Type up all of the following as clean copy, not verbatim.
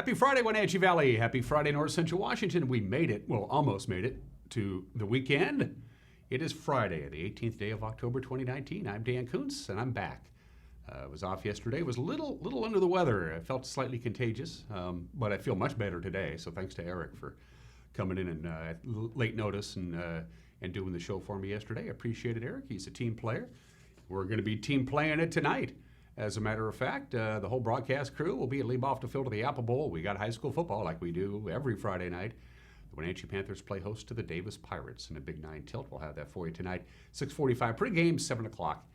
Happy Friday, Wenatchee Valley. Happy Friday, North Central Washington. We made it, well, almost made it to the weekend. It is Friday, the 18th day of October 2019. I'm Dan Kuntz, and I'm back. I was off yesterday. Was a little under the weather. I felt slightly contagious, but I feel much better today. So thanks to Eric for coming in and at late notice and doing the show for me yesterday. I appreciate it, Eric. He's a team player. We're going to be team playing it tonight. As a matter of fact, the whole broadcast crew will be at Leib off the field of the Apple Bowl. We got high school football like we do every Friday night. The Wenatchee Panthers play host to the Davis Pirates in a Big 9 tilt. We'll have that for you tonight. 6:45 pregame, 7 o'clock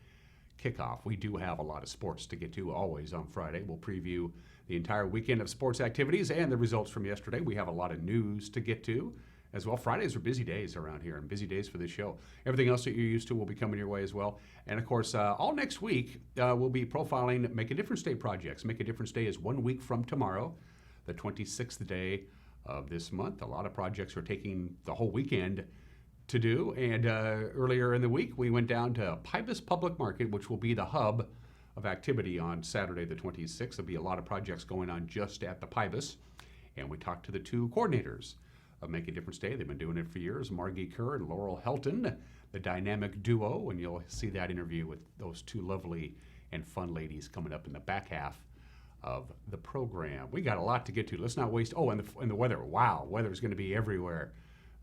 kickoff. We do have a lot of sports to get to always on Friday. We'll preview the entire weekend of sports activities and the results from yesterday. We have a lot of news to get to as well. Fridays are busy days around here and busy days for this show. Everything else that you're used to will be coming your way as well. And of course, all next week, we'll be profiling Make a Difference Day projects. Make a Difference Day is 1 week from tomorrow, the 26th day of this month. A lot of projects are taking the whole weekend to do. And earlier in the week, we went down to Pybus Public Market, which will be the hub of activity on Saturday the 26th. There'll be a lot of projects going on just at the Pybus. And we talked to the two coordinators of Make a Difference Day. They've been doing it for years, Margie, Kerr, and Laurel, Helton, the dynamic duo, and you'll see that interview with those two lovely and fun ladies coming up in the back half of the program. We got a lot to get to. Let's not waste, and the weather. Wow, weather's going to be everywhere.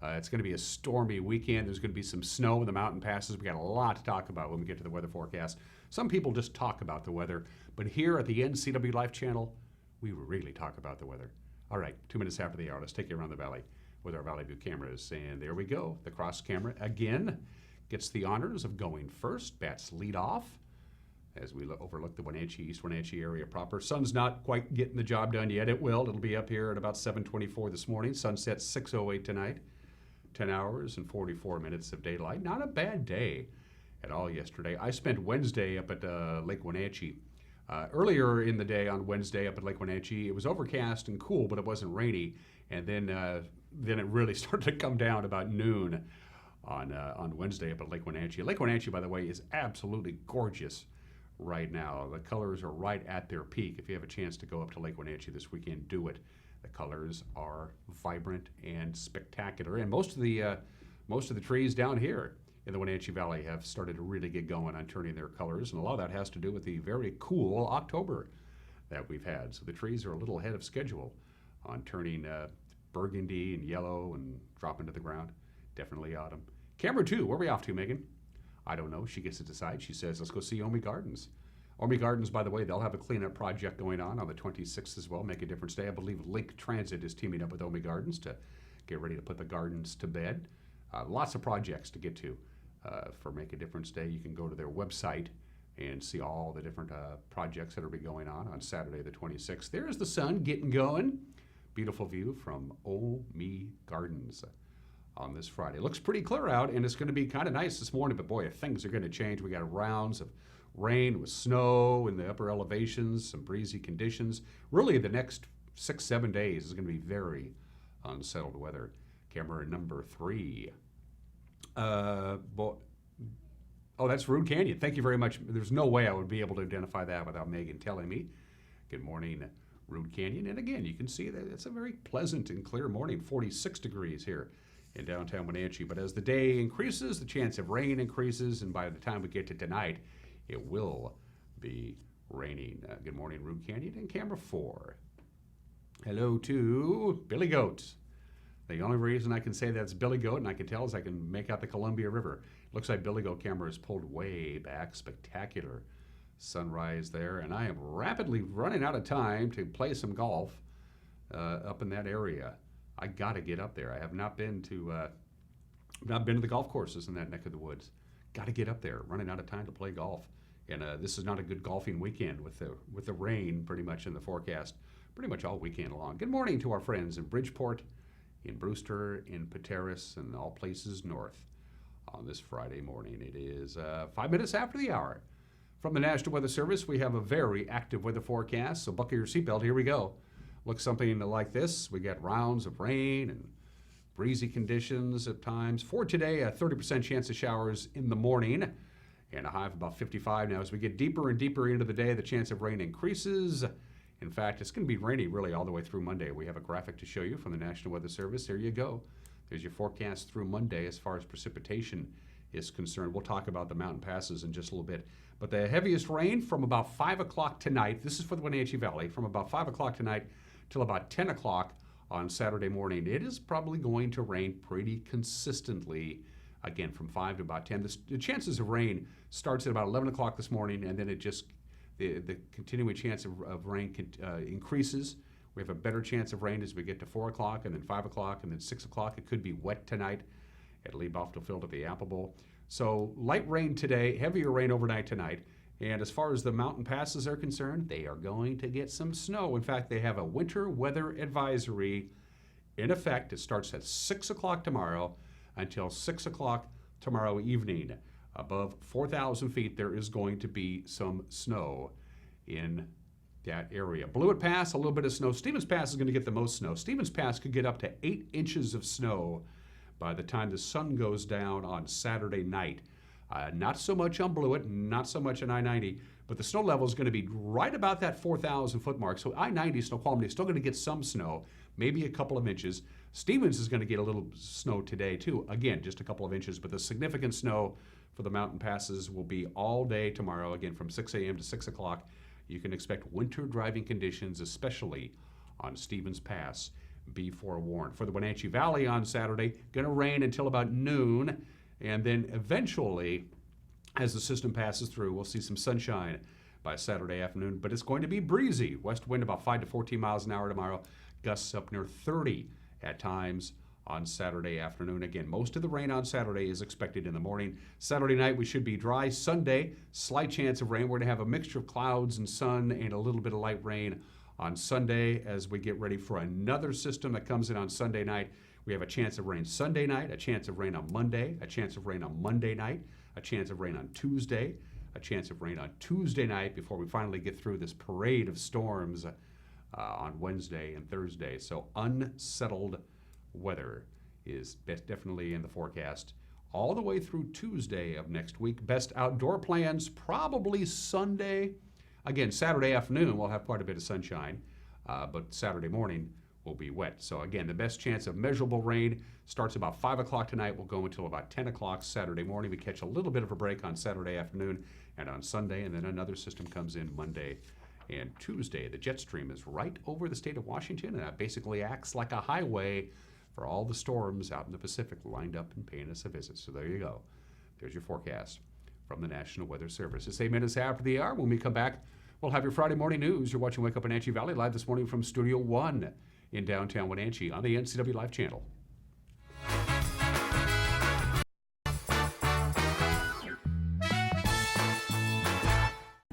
It's going to be a stormy weekend. There's going to be some snow in the mountain passes. We got a lot to talk about when we get to the weather forecast. Some people just talk about the weather, but here at the NCW Life Channel, we really talk about the weather. All right, 2 minutes after the hour, let's take you around the valley with our Valley View cameras. And there we go. The cross camera again gets the honors of going first. Bats lead off as we overlook the East Wenatchee area proper. Sun's not quite getting the job done yet. It will. It'll be up here at about 7:24 this morning. Sunset 6:08 tonight. 10 hours and 44 minutes of daylight. Not a bad day at all yesterday. I spent Wednesday up at Lake Wenatchee. Earlier in the day on Wednesday up at Lake Wenatchee, it was overcast and cool, but it wasn't rainy. And then it really started to come down about noon on Wednesday up at Lake Wenatchee. Lake Wenatchee, by the way, is absolutely gorgeous right now. The colors are right at their peak. If you have a chance to go up to Lake Wenatchee this weekend, do it. The colors are vibrant and spectacular. And most of the trees down here in the Wenatchee Valley have started to really get going on turning their colors. And a lot of that has to do with the very cool October that we've had. So the trees are a little ahead of schedule on turning burgundy and yellow and dropping to the ground. Definitely autumn. Camera 2, where are we off to, Megan? I don't know. She gets to decide. She says, let's go see Omi Gardens. Omi Gardens, by the way, they'll have a cleanup project going on the 26th as well. Make a Difference Day. I believe Link Transit is teaming up with Omi Gardens to get ready to put the gardens to bed. Lots of projects to get to for Make a Difference Day. You can go to their website and see all the different projects that will be going on Saturday the 26th. There's the sun getting going. Beautiful view from Omi Gardens on this Friday. Looks pretty clear out, and it's going to be kind of nice this morning, but boy, things are going to change. We got rounds of rain with snow in the upper elevations, some breezy conditions. Really, the next 6-7 days is going to be very unsettled weather. Camera number 3. That's Rude Canyon. Thank you very much. There's no way I would be able to identify that without Megan telling me. Good morning, Rude Canyon. And again, you can see that it's a very pleasant and clear morning, 46 degrees here in downtown Wenatchee. But as the day increases, the chance of rain increases, and by the time we get to tonight, it will be raining. Good morning, Rude Canyon. And camera 4. Hello to Billy Goat. The only reason I can say that's Billy Goat, and I can tell, is I can make out the Columbia River. Looks like Billy Goat camera is pulled way back. Spectacular sunrise there. And I am rapidly running out of time to play some golf up in that area. I got to get up there. I have not been to the golf courses in that neck of the woods. Got to get up there. Running out of time to play golf. And this is not a good golfing weekend with the rain pretty much in the forecast pretty much all weekend long. Good morning to our friends in Bridgeport, in Brewster, in Pateros, and all places north on this Friday morning. It is 5 minutes after the hour. From the National Weather Service, we have a very active weather forecast, so buckle your seatbelt. Here we go. Looks something like this. We got rounds of rain and breezy conditions at times. For today, a 30% chance of showers in the morning and a high of about 55. Now, as we get deeper and deeper into the day, the chance of rain increases In fact, it's going to be rainy really all the way through Monday. We have a graphic to show you from the National Weather Service. There you go. There's your forecast through Monday as far as precipitation is concerned. We'll talk about the mountain passes in just a little bit. But the heaviest rain from about 5 o'clock tonight, this is for the Wenatchee Valley, from about 5 o'clock tonight till about 10 o'clock on Saturday morning. It is probably going to rain pretty consistently, again, from 5 to about 10. The chances of rain starts at about 11 o'clock this morning, and then it just, the continuing chance of rain increases. We have a better chance of rain as we get to 4 o'clock, and then 5 o'clock, and then 6 o'clock. It could be wet tonight at Lee Boffield Field at the Apple Bowl. So light rain today, heavier rain overnight tonight. And as far as the mountain passes are concerned, they are going to get some snow. In fact, they have a winter weather advisory in effect. It starts at 6 o'clock tomorrow until 6 o'clock tomorrow evening. Above 4,000 feet, there is going to be some snow in that area. Blewett Pass, a little bit of snow. Stevens Pass is going to get the most snow. Stevens Pass could get up to 8 inches of snow by the time the sun goes down on Saturday night. Not so much on Blewett, not so much on I-90, but the snow level is going to be right about that 4,000 foot mark. So I-90 Snoqualmie is still going to get some snow, maybe a couple of inches. Stevens is going to get a little snow today too. Again, just a couple of inches, but the significant snow for the mountain passes will be all day tomorrow, again from 6 a.m. to 6 o'clock. You can expect winter driving conditions, especially on Stevens Pass. Be forewarned. For the Wenatchee Valley on Saturday, going to rain until about noon, and then eventually, as the system passes through, we'll see some sunshine by Saturday afternoon, but it's going to be breezy. West wind about 5 to 14 miles an hour tomorrow, gusts up near 30 at times on Saturday afternoon. Again, most of the rain on Saturday is expected in the morning. Saturday night, we should be dry. Sunday, slight chance of rain. We're going to have a mixture of clouds and sun and a little bit of light rain on Sunday as we get ready for another system that comes in on Sunday night. We have a chance of rain Sunday night, a chance of rain on Monday, a chance of rain on Monday night, a chance of rain on Tuesday, a chance of rain on Tuesday night before we finally get through this parade of storms on Wednesday and Thursday. So unsettled weather is definitely in the forecast all the way through Tuesday of next week. Best outdoor plans, probably Sunday. Again, Saturday afternoon, we'll have quite a bit of sunshine, but Saturday morning will be wet. So again, the best chance of measurable rain starts about 5 o'clock tonight. We'll go until about 10 o'clock Saturday morning. We catch a little bit of a break on Saturday afternoon and on Sunday, and then another system comes in Monday and Tuesday. The jet stream is right over the state of Washington, and it basically acts like a highway for all the storms out in the Pacific lined up and paying us a visit. So there you go. There's your forecast from the National Weather Service. It's 8 minutes after the hour. When we come back, we'll have your Friday morning news. You're watching Wake Up Wenatchee Valley live this morning from Studio 1 in downtown Wenatchee on the NCW Live channel.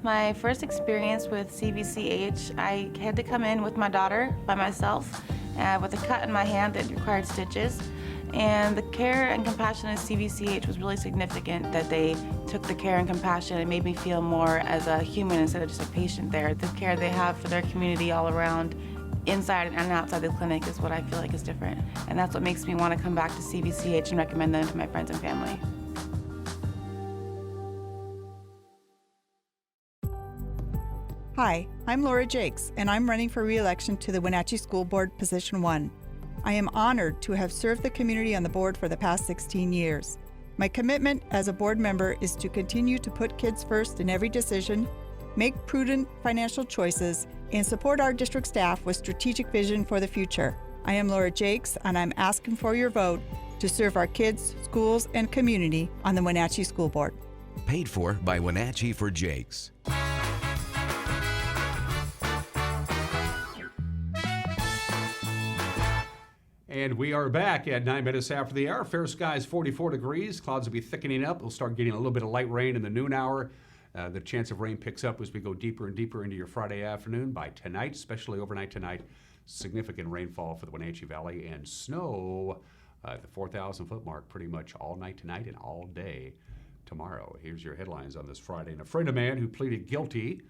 My first experience with CVCH, I had to come in with my daughter by myself with a cut in my hand that required stitches. And the care and compassion of CVCH was really significant, that they took the care and compassion and made me feel more as a human instead of just a patient there. The care they have for their community all around, inside and outside the clinic, is what I feel like is different. And that's what makes me want to come back to CVCH and recommend them to my friends and family. Hi, I'm Laura Jakes, and I'm running for re-election to the Wenatchee School Board Position 1. I am honored to have served the community on the board for the past 16 years. My commitment as a board member is to continue to put kids first in every decision, make prudent financial choices, and support our district staff with strategic vision for the future. I am Laura Jakes, and I'm asking for your vote to serve our kids, schools, and community on the Wenatchee School Board. Paid for by Wenatchee for Jakes. And we are back at 9 minutes after the hour. Fair skies, 44 degrees. Clouds will be thickening up. We'll start getting a little bit of light rain in the noon hour. The chance of rain picks up as we go deeper and deeper into your Friday afternoon. By tonight, especially overnight tonight, significant rainfall for the Wenatchee Valley and snow at the 4,000 foot mark pretty much all night tonight and all day tomorrow. Here's your headlines on this Friday. And a friend of man who pleaded guilty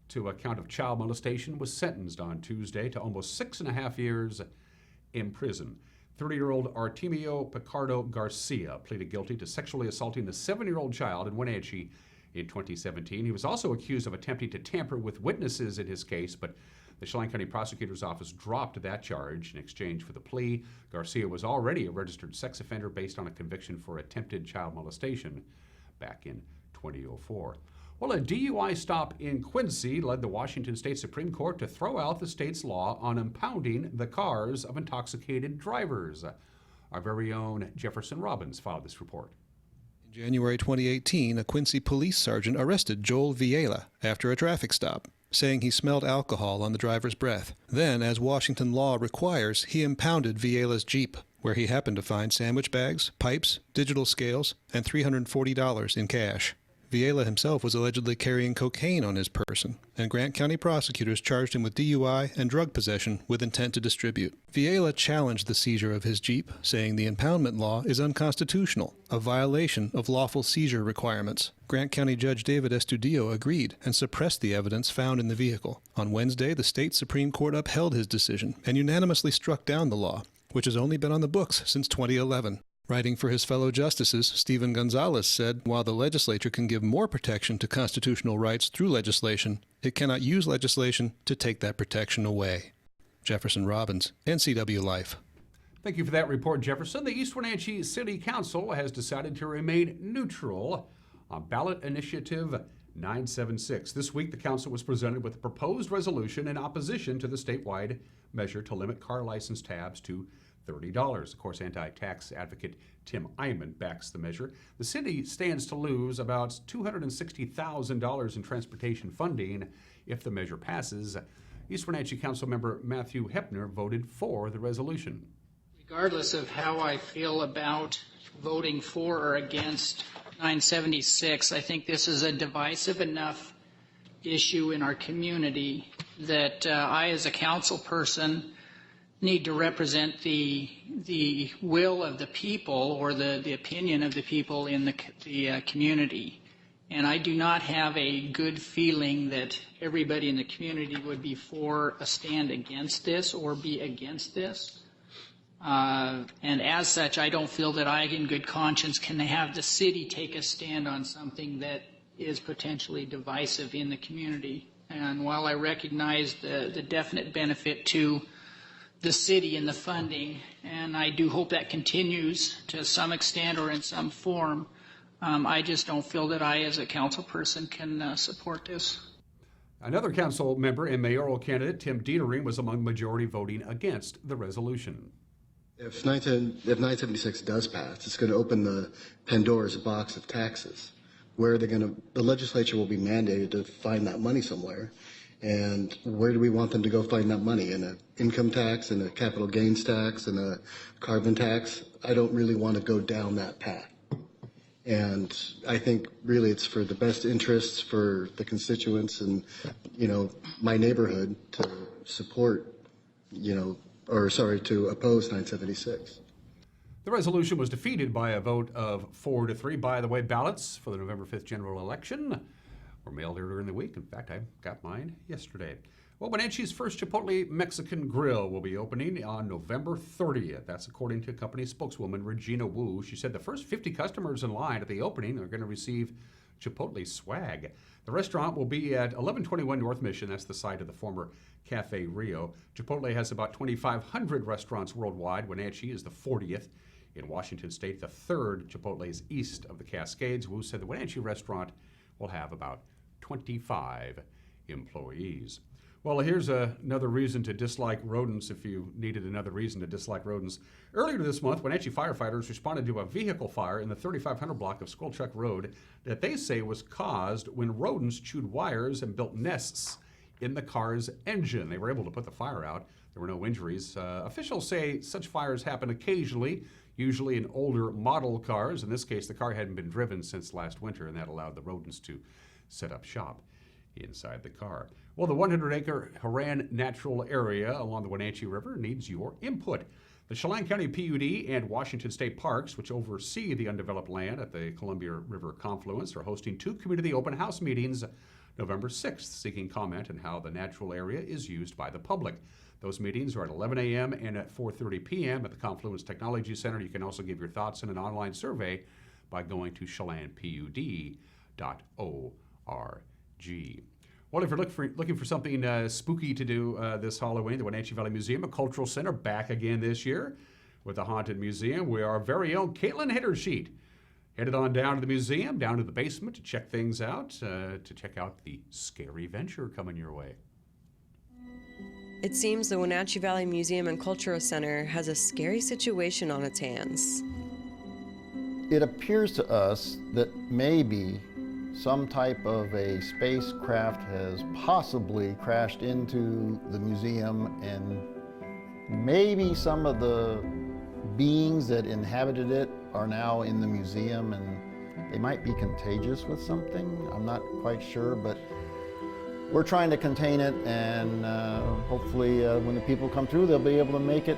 to a count of child molestation was sentenced on Tuesday to almost 6.5 years in prison. 30-year-old Artemio Picardo Garcia pleaded guilty to sexually assaulting a 7-year-old child in Wenatchee in 2017. He was also accused of attempting to tamper with witnesses in his case, but the Chelan County Prosecutor's Office dropped that charge in exchange for the plea. Garcia was already a registered sex offender based on a conviction for attempted child molestation back in 2004. Well, a DUI stop in Quincy led the Washington State Supreme Court to throw out the state's law on impounding the cars of intoxicated drivers. Our very own Jefferson Robbins filed this report. In January 2018, a Quincy police sergeant arrested Joel Villela after a traffic stop, saying he smelled alcohol on the driver's breath. Then, as Washington law requires, he impounded Villella's Jeep, where he happened to find sandwich bags, pipes, digital scales, and $340 in cash. Villela himself was allegedly carrying cocaine on his person, and Grant County prosecutors charged him with DUI and drug possession with intent to distribute. Villela challenged the seizure of his Jeep, saying the impoundment law is unconstitutional, a violation of lawful seizure requirements. Grant County Judge David Estudillo agreed and suppressed the evidence found in the vehicle. On Wednesday, the state Supreme Court upheld his decision and unanimously struck down the law, which has only been on the books since 2011. Writing for his fellow justices, Stephen Gonzalez said, while the legislature can give more protection to constitutional rights through legislation, it cannot use legislation to take that protection away. Jefferson Robbins, NCW Life. Thank you for that report, Jefferson. The East Wenatchee City Council has decided to remain neutral on ballot initiative 976. This week, the council was presented with a proposed resolution in opposition to the statewide measure to limit car license tabs to $30. Of course, anti-tax advocate Tim Eyman backs the measure. The city stands to lose about $260,000 in transportation funding if the measure passes. East Wenatchee Council member Matthew Hepner voted for the resolution. Regardless of how I feel about voting for or against 976, I think this is a divisive enough issue in our community that I, as a council person, need to represent the will of the people or the opinion of the people in the community. And I do not have a good feeling that everybody in the community would be for a stand against this or be against this. And as such, I don't feel that I, in good conscience, can have the city take a stand on something that is potentially divisive in the community. And while I recognize the definite benefit to the city and the funding, and I do hope that continues to some extent or in some form, I just don't feel that I, as a council person, can support this. Another council member and mayoral candidate, Tim Dietering, was among the majority voting against the resolution. If 976 does pass, it's going to open the Pandora's box of taxes. Where are they going to, the legislature will be mandated to find that money somewhere. And where do we want them to go find that money? In an income tax, in a capital gains tax, in a carbon tax? I don't really want to go down that path. And I think really it's for the best interests for the constituents and, my neighborhood to support, to oppose 976. The resolution was defeated by a vote of 4-3. By the way, ballots for the November 5th general election were mailed earlier in the week. In fact, I got mine yesterday. Well, Wenatchee's first Chipotle Mexican Grill will be opening on November 30th. That's according to company spokeswoman Regina Wu. She said the first 50 customers in line at the opening are going to receive Chipotle swag. The restaurant will be at 1121 North Mission. That's the site of the former Cafe Rio. Chipotle has about 2,500 restaurants worldwide. Wenatchee is the 40th. In Washington State, the third Chipotle is east of the Cascades. Wu said the Wenatchee restaurant will have about 25 employees. Well, here's another reason to dislike rodents if you needed another reason to dislike rodents. Earlier this month, Wenatchee firefighters responded to a vehicle fire in the 3500 block of Squirrelchuck Road that they say was caused when rodents chewed wires and built nests in the car's engine. They were able to put the fire out. There were no injuries. Officials say such fires happen occasionally, usually in older model cars. In this case, the car hadn't been driven since last winter, and that allowed the rodents to set up shop inside the car. Well, the 100-acre Haran Natural Area along the Wenatchee River needs your input. The Chelan County PUD and Washington State Parks, which oversee the undeveloped land at the Columbia River confluence, are hosting 2 community open house meetings November 6th, seeking comment on how the natural area is used by the public. Those meetings are at 11 a.m. and at 4:30 p.m. at the Confluence Technology Center. You can also give your thoughts in an online survey by going to chelanpud.org. Well, if you're looking for something spooky to do this Halloween, the Wenatchee Valley Museum and Cultural Center back again this year with the Haunted Museum. We are our very own Caitlin Hittersheet headed on down to the museum, down to the basement to check things out, to check out the scary venture coming your way. It seems the Wenatchee Valley Museum and Cultural Center has a scary situation on its hands. It appears to us that maybe some type of a spacecraft has possibly crashed into the museum, and maybe some of the beings that inhabited it are now in the museum, and they might be contagious with something. I'm not quite sure, but we're trying to contain it, and hopefully when the people come through, they'll be able to make it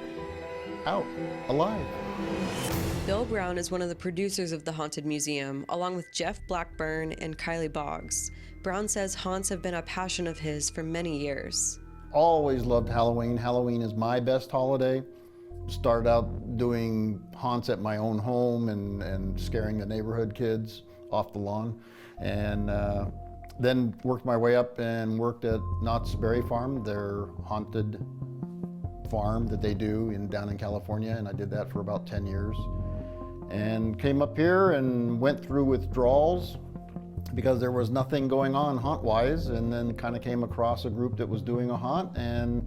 out alive. Bill Brown is one of the producers of the Haunted Museum, along with Jeff Blackburn and Kylie Boggs. Brown says haunts have been a passion of his for many years. Always loved Halloween. Halloween is my best holiday. Started out doing haunts at my own home and scaring the neighborhood kids off the lawn. And then worked my way up and worked at Knott's Berry Farm, their haunted farm that they do down in California, and I did that for about 10 years. And came up here and went through withdrawals because there was nothing going on haunt-wise, and then kind of came across a group that was doing a haunt, and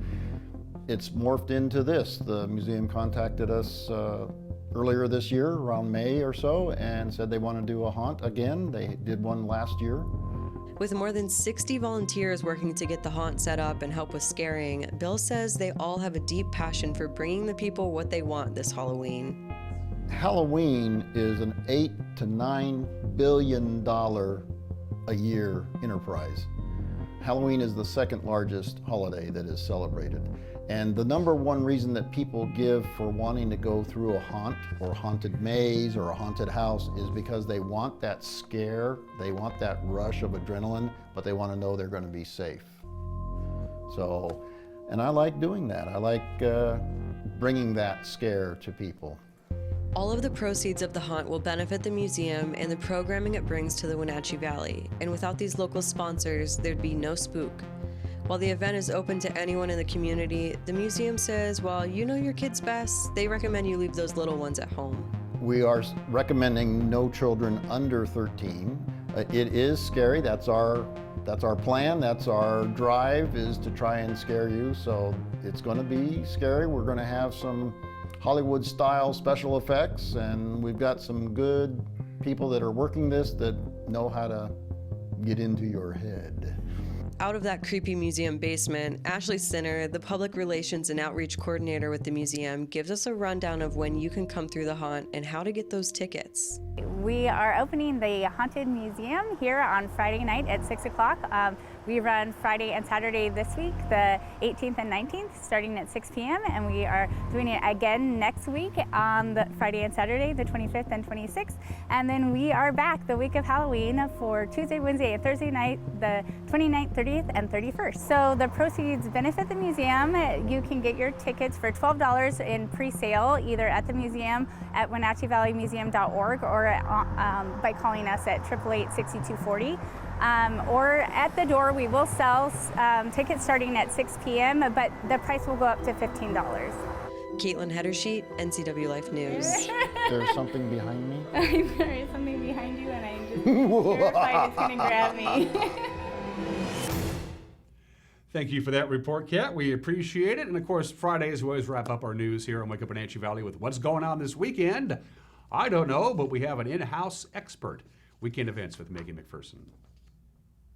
it's morphed into this. The museum contacted us earlier this year, around May or so, and said they want to do a haunt again. They did one last year. With more than 60 volunteers working to get the haunt set up and help with scaring, Bill says they all have a deep passion for bringing the people what they want this Halloween. Halloween is an $8 to $9 billion a year enterprise. Halloween is the second largest holiday that is celebrated. And the number one reason that people give for wanting to go through a haunt or a haunted maze or a haunted house is because they want that scare, they want that rush of adrenaline, but they want to know they're going to be safe. So, and I like doing that. I like bringing that scare to people. All of the proceeds of the haunt will benefit the museum and the programming it brings to the Wenatchee Valley. And without these local sponsors, there'd be no spook. While the event is open to anyone in the community, the museum says, while you know your kids best, they recommend you leave those little ones at home. We are recommending no children under 13. It is scary. That's our plan. That's our drive, is to try and scare you. So it's going to be scary. We're going to have some Hollywood-style special effects, and we've got some good people that are working this that know how to get into your head. Out of that creepy museum basement, Ashley Sinner, the public relations and outreach coordinator with the museum, gives us a rundown of when you can come through the haunt and how to get those tickets. We are opening the Haunted Museum here on Friday night at 6 o'clock. We run Friday and Saturday this week, the 18th and 19th, starting at 6 p.m. And we are doing it again next week on the Friday and Saturday, the 25th and 26th. And then we are back the week of Halloween for Tuesday, Wednesday, and Thursday night, the 29th, 30th, and 31st. So the proceeds benefit the museum. You can get your tickets for $12 in pre-sale, either at the museum at WenatcheeValleyMuseum.org or by calling us at 888-6240. Or at the door, we will sell tickets starting at 6 p.m., but the price will go up to $15. Caitlin Hittersheet, NCW Life News. There's something behind me? There is something behind you, and I'm just terrified it's going to grab me. Thank you for that report, Kat. We appreciate it. And of course, Fridays we always wrap up our news here on Wake Up Wenatchee Valley with what's going on this weekend. I don't know, but we have an in-house expert. Weekend events with Megan McPherson.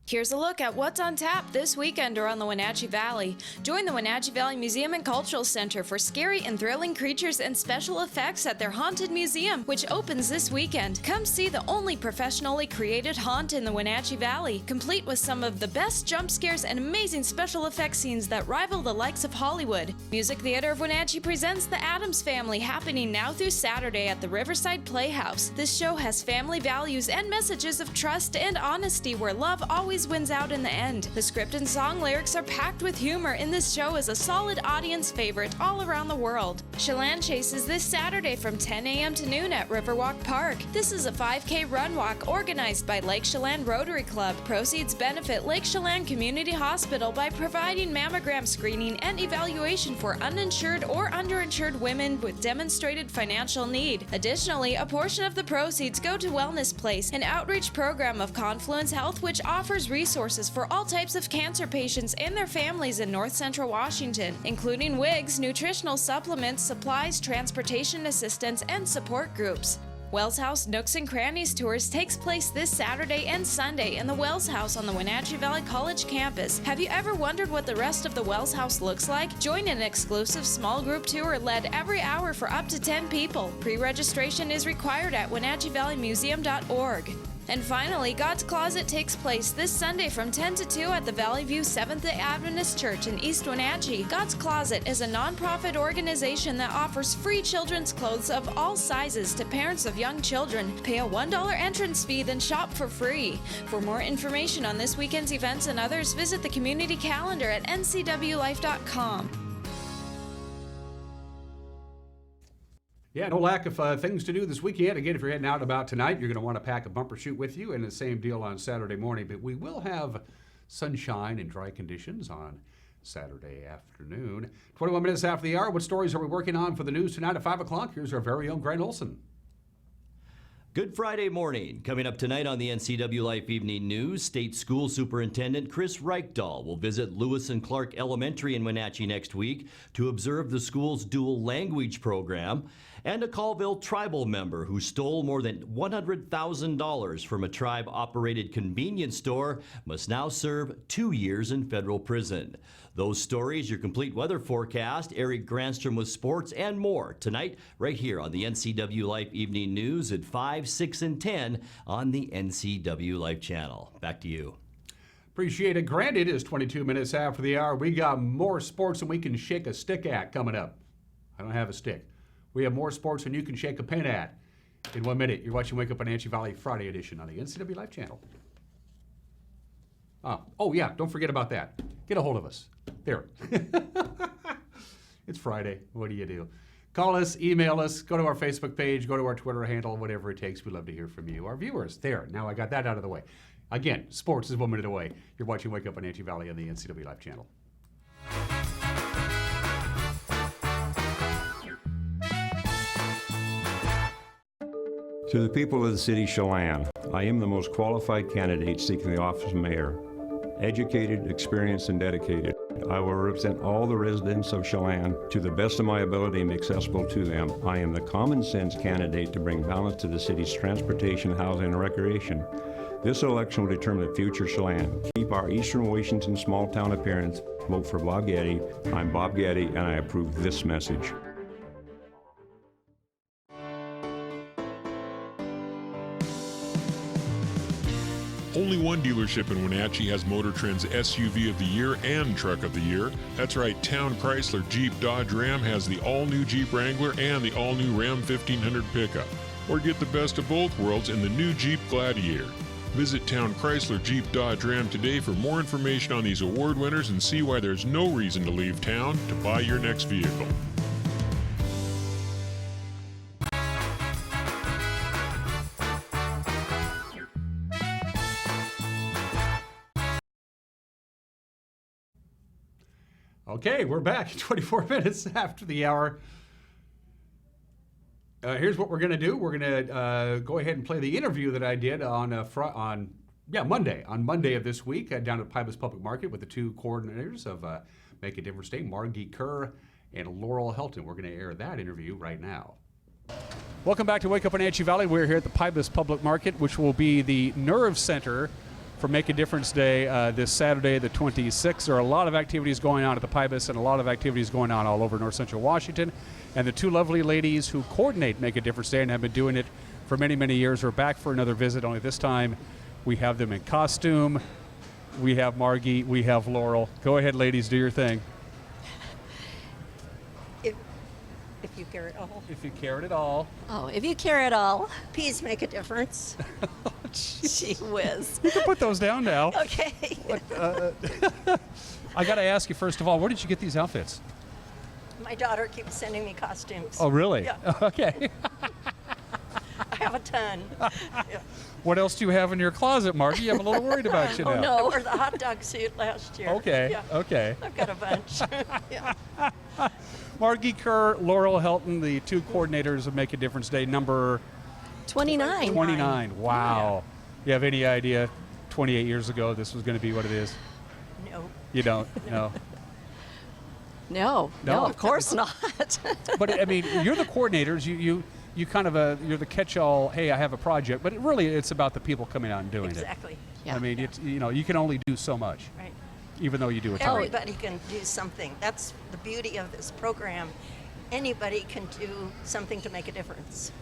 Here's a look at what's on tap this weekend around the Wenatchee Valley. Join the Wenatchee Valley Museum and Cultural Center for scary and thrilling creatures and special effects at their Haunted Museum, which opens this weekend. Come see the only professionally created haunt in the Wenatchee Valley, complete with some of the best jump scares and amazing special effects scenes that rival the likes of Hollywood. Music Theater of Wenatchee presents The Addams Family, happening now through Saturday at the Riverside Playhouse. This show has family values and messages of trust and honesty, where love always always wins out in the end. The script and song lyrics are packed with humor, and this show is a solid audience favorite all around the world. Chelan chases this Saturday from 10 a.m. to noon at Riverwalk Park. This is a 5K run walk organized by Lake Chelan Rotary Club. Proceeds benefit Lake Chelan Community Hospital by providing mammogram screening and evaluation for uninsured or underinsured women with demonstrated financial need. Additionally, a portion of the proceeds go to Wellness Place, an outreach program of Confluence Health which offers resources for all types of cancer patients and their families in North Central Washington, including wigs, nutritional supplements, supplies, transportation assistance, and support groups. Wells House Nooks and Crannies Tours takes place this Saturday and Sunday in the Wells House on the Wenatchee Valley College campus. Have you ever wondered what the rest of the Wells House looks like? Join an exclusive small group tour led every hour for up to 10 people. Pre-registration is required at WenatcheeValleyMuseum.org. And finally, God's Closet takes place this Sunday from 10 to 2 at the Valley View Seventh-day Adventist Church in East Wenatchee. God's Closet is a nonprofit organization that offers free children's clothes of all sizes to parents of young children. Pay a $1 entrance fee, then shop for free. For more information on this weekend's events and others, visit the community calendar at ncwlife.com. Yeah, no lack of things to do this weekend. Again, if you're heading out and about tonight, you're going to want to pack a bumper chute with you, and the same deal on Saturday morning. But we will have sunshine and dry conditions on Saturday afternoon. 21 minutes after the hour, what stories are we working on for the news tonight at 5 o'clock? Here's our very own Grant Olson. Good Friday morning. Coming up tonight on the NCW Life Evening News, State School Superintendent Chris Reichdahl will visit Lewis and Clark Elementary in Wenatchee next week to observe the school's dual language program. And a Colville tribal member who stole more than $100,000 from a tribe-operated convenience store must now serve 2 years in federal prison. Those stories, your complete weather forecast, Eric Granstrom with sports, and more tonight right here on the NCW Life Evening News at 5, 6, and 10 on the NCW Life channel. Back to you. Appreciate it, Grant. It is 22 minutes after the hour. We got more sports than we can shake a stick at coming up. I don't have a stick. We have more sports than you can shake a pen at. In 1 minute, you're watching Wake Up Wenatchee Valley Friday edition on the NCW Life channel. Oh yeah, don't forget about that. Get a hold of us. There. It's Friday. What do you do? Call us, email us, go to our Facebook page, go to our Twitter handle, whatever it takes. We'd love to hear from you. Our viewers, there. Now I got that out of the way. Again, sports is 1 minute away. You're watching Wake Up Wenatchee Valley on the NCW Life channel. To the people of the city of Chelan, I am the most qualified candidate seeking the office of mayor. Educated, experienced, and dedicated, I will represent all the residents of Chelan to the best of my ability and be accessible to them. I am the common sense candidate to bring balance to the city's transportation, housing, and recreation. This election will determine the future of Chelan. Keep our Eastern Washington small town appearance. Vote for Bob Getty. I'm Bob Getty, and I approve this message. Only one dealership in Wenatchee has Motor Trend's SUV of the Year and Truck of the Year. That's right, Town Chrysler Jeep Dodge Ram has the all-new Jeep Wrangler and the all-new Ram 1500 pickup. Or get the best of both worlds in the new Jeep Gladiator. Visit Town Chrysler Jeep Dodge Ram today for more information on these award winners and see why there's no reason to leave town to buy your next vehicle. Okay, we're back 24 minutes after the hour. Here's what we're going to do. We're going to go ahead and play the interview that I did on Monday. On Monday of this week, down at Pybus Public Market with the two coordinators of Make a Difference Day, Margie Kerr and Laurel Helton. We're going to air that interview right now. Welcome back to Wake Up Wenatchee Valley. We're here at the Pybus Public Market, which will be the nerve center for Make a Difference Day this Saturday, the 26th. There are a lot of activities going on at the Pybus and a lot of activities going on all over North Central Washington. And the two lovely ladies who coordinate Make a Difference Day and have been doing it for many, many years are back for another visit, only this time we have them in costume. We have Margie, we have Laurel. Go ahead, ladies, do your thing. If you care at all. If you care at all. Oh, if you care at all, please make a difference. Gee whiz. You can put those down now. Okay. I got to ask you, first of all, where did you get these outfits? My daughter keeps sending me costumes. Oh, really? Yeah. Okay. I have a ton. Yeah. What else do you have in your closet, Margie? I'm a little worried about you now. Oh, no. I wore the hot dog suit last year. Okay, Yeah. okay. I've got a bunch. Yeah. Margie, Kerr, Laurel, Helton, the two coordinators of Make a Difference Day, number 29. 29. Wow. You have any idea 28 years ago this was going to be what it is? No. You don't? No. No, of course not. But I mean, you're the coordinators. You kind of you're the catch-all. Hey, I have a project, but it's about the people coming out and doing Exactly. it. Yeah. I mean, it's you can only do so much. Right. Even though you do a ton. Everybody can do something. That's the beauty of this program. Anybody can do something to make a difference.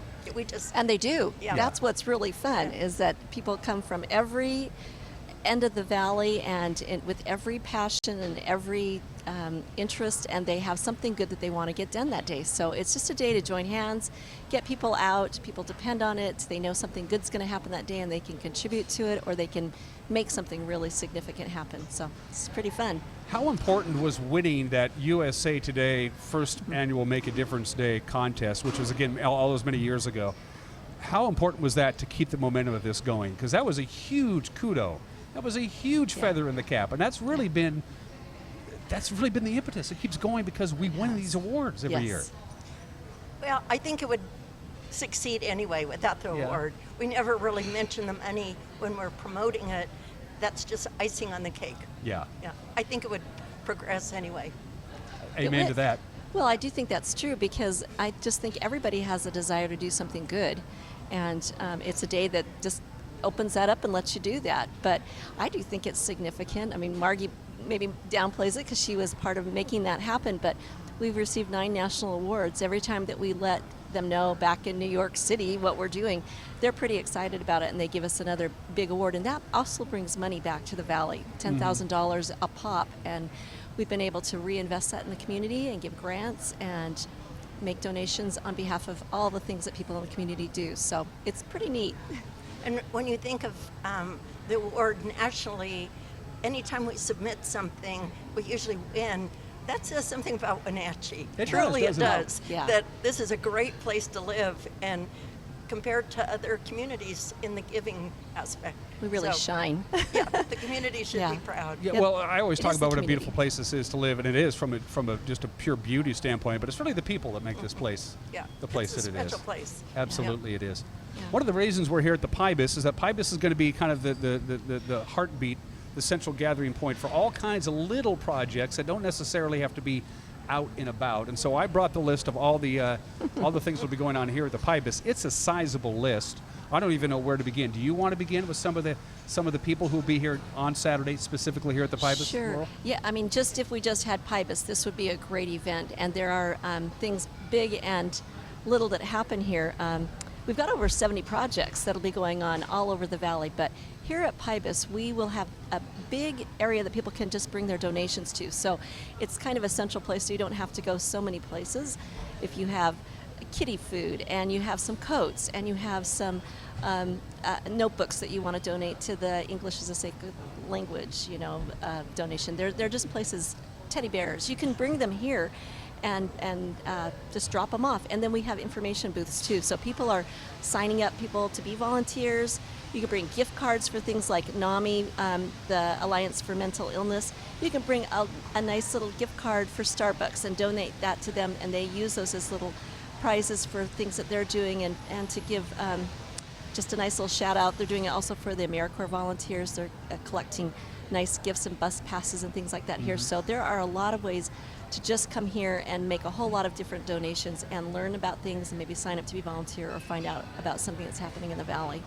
And they do. Yeah. That's what's really fun is that people come from every end of the valley and with every passion and every interest, and they have something good that they want to get done that day. So it's just a day to join hands, get people out. People depend on it. They know something good's going to happen that day, and they can contribute to it, or they can make something really significant happen. So it's pretty fun. How important was winning that USA Today first annual Make a Difference Day contest, which was, again, all those many years ago? How important was that to keep the momentum of this going? Because that was a huge kudo. That was a huge feather in the cap, and that's really been the impetus. It keeps going because we win these awards every year. Well, I think it would succeed anyway without the award. We never really mention the money when we're promoting it. That's just icing on the cake. Yeah. Yeah. I think it would progress anyway. Amen to that. Well, I do think that's true because I just think everybody has a desire to do something good, and it's a day that just opens that up and lets you do that. But I do think it's significant. I mean, Margie maybe downplays it because she was part of making that happen, but we've received 9 national awards. Every time that we let them know back in New York City what we're doing, they're pretty excited about it, and they give us another big award. And that also brings money back to the Valley, $10,000 a pop. And we've been able to reinvest that in the community and give grants and make donations on behalf of all the things that people in the community do. So it's pretty neat. And when you think of the award nationally, anytime we submit something, we usually win. That says something about Wenatchee. Truly it does. Yeah. That this is a great place to live, and compared to other communities in the giving aspect. We really shine. Yeah, the community should be proud. Yeah, well, I always talk about what a community. beautiful place this is to live, and it is from just a pure beauty standpoint, but it's really the people that make this place the place it's a that it is. special place. Absolutely it is. One of the reasons we're here at the Pybus is that Pybus is going to be kind of the heartbeat, the central gathering point for all kinds of little projects that don't necessarily have to be out and about. And so I brought the list of all the things that will be going on here at the Pybus. It's a sizable list. I don't even know where to begin. Do you want to begin with some of the people who will be here on Saturday, specifically here at the Pybus? Sure. Laurel? Yeah, I mean, just if we just had Pybus, this would be a great event. And there are things big and little that happen here. We've got over 70 projects that'll be going on all over the valley, but here at Pybus, we will have a big area that people can just bring their donations to. So it's kind of a central place, so you don't have to go so many places. If you have kiddie food, and you have some coats, and you have some notebooks that you want to donate to the English as a Sacred Language, donation. They're just places, teddy bears. You can bring them here and just drop them off. And then we have information booths too. So people are signing up people to be volunteers. You can bring gift cards for things like NAMI, the Alliance for Mental Illness. You can bring a nice little gift card for Starbucks and donate that to them, and they use those as little prizes for things that they're doing, and to give just a nice little shout out. They're doing it also for the AmeriCorps volunteers. They're collecting nice gifts and bus passes and things like that here. So there are a lot of ways to just come here and make a whole lot of different donations and learn about things and maybe sign up to be volunteer or find out about something that's happening in the valley.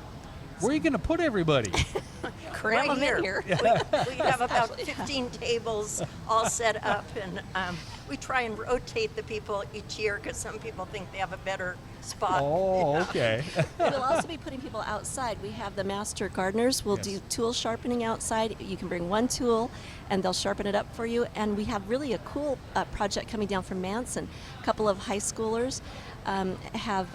Where are you going to put everybody? Cram them in here. We have about 15 tables all set up, and we try and rotate the people each year because some people think they have a better spot. Oh, Yeah. okay. We'll also be putting people outside. We have the master gardeners. We'll do tool sharpening outside. You can bring one tool and they'll sharpen it up for you. And we have really a cool project coming down from Manson. A couple of high schoolers have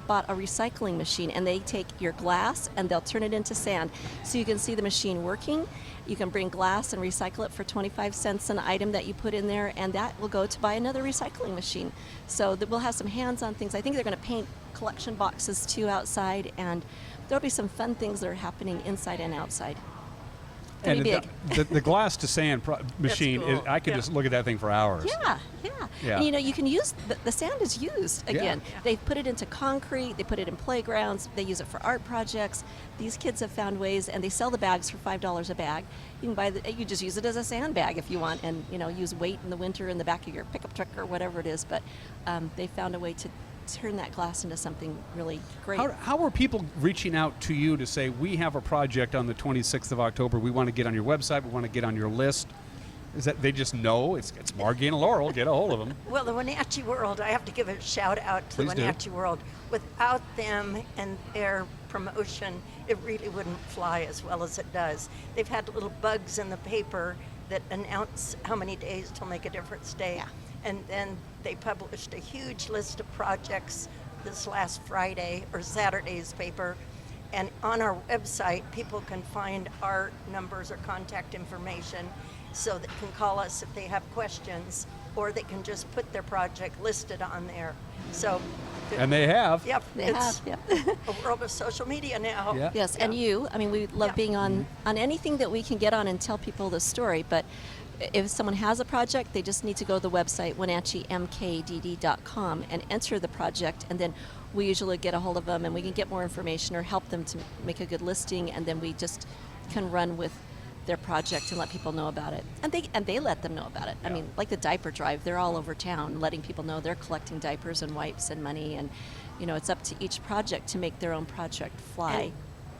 bought a recycling machine, and they take your glass and they'll turn it into sand. So you can see the machine working. You can bring glass and recycle it for 25 cents an item that you put in there, and that will go to buy another recycling machine. So we'll have some hands-on things. I think they're going to paint collection boxes too outside, and there'll be some fun things that are happening inside and outside. Pretty big. The glass to sand machine, cool. I could just look at that thing for hours. Yeah. Yeah. And, you can use, the sand is used again. Yeah. They put it into concrete, they put it in playgrounds, they use it for art projects. These kids have found ways, and they sell the bags for $5 a bag. You can you just use it as a sandbag if you want, and, use weight in the winter in the back of your pickup truck or whatever it is. But they found a way to turn that glass into something really great. How are people reaching out to you to say, we have a project on the 26th of October, we want to get on your website, we want to get on your list? Is that they just know it's Margie and Laurel, get a hold of them? Well, the Wenatchee World, I have to give a shout out to Please the do. Wenatchee World. Without them and their promotion, it really wouldn't fly as well as it does. They've had little bugs in the paper that announce how many days till Make a Difference Day. Yeah. And then they published a huge list of projects this last Friday or Saturday's paper. And on our website, people can find our numbers or contact information so they can call us if they have questions, or they can just put their project listed on there. So, And they have. Yep, They it's have, yep. a world of social media now. Yeah. Yes, and we love being on anything that we can get on and tell people the story. But if someone has a project, they just need to go to the website, WenatcheeMKDD.com, and enter the project, and then we usually get a hold of them and we can get more information or help them to make a good listing, and then we just can run with their project and let people know about it. And they let them know about it. I mean, like the diaper drive, they're all over town letting people know they're collecting diapers and wipes and money, and it's up to each project to make their own project fly.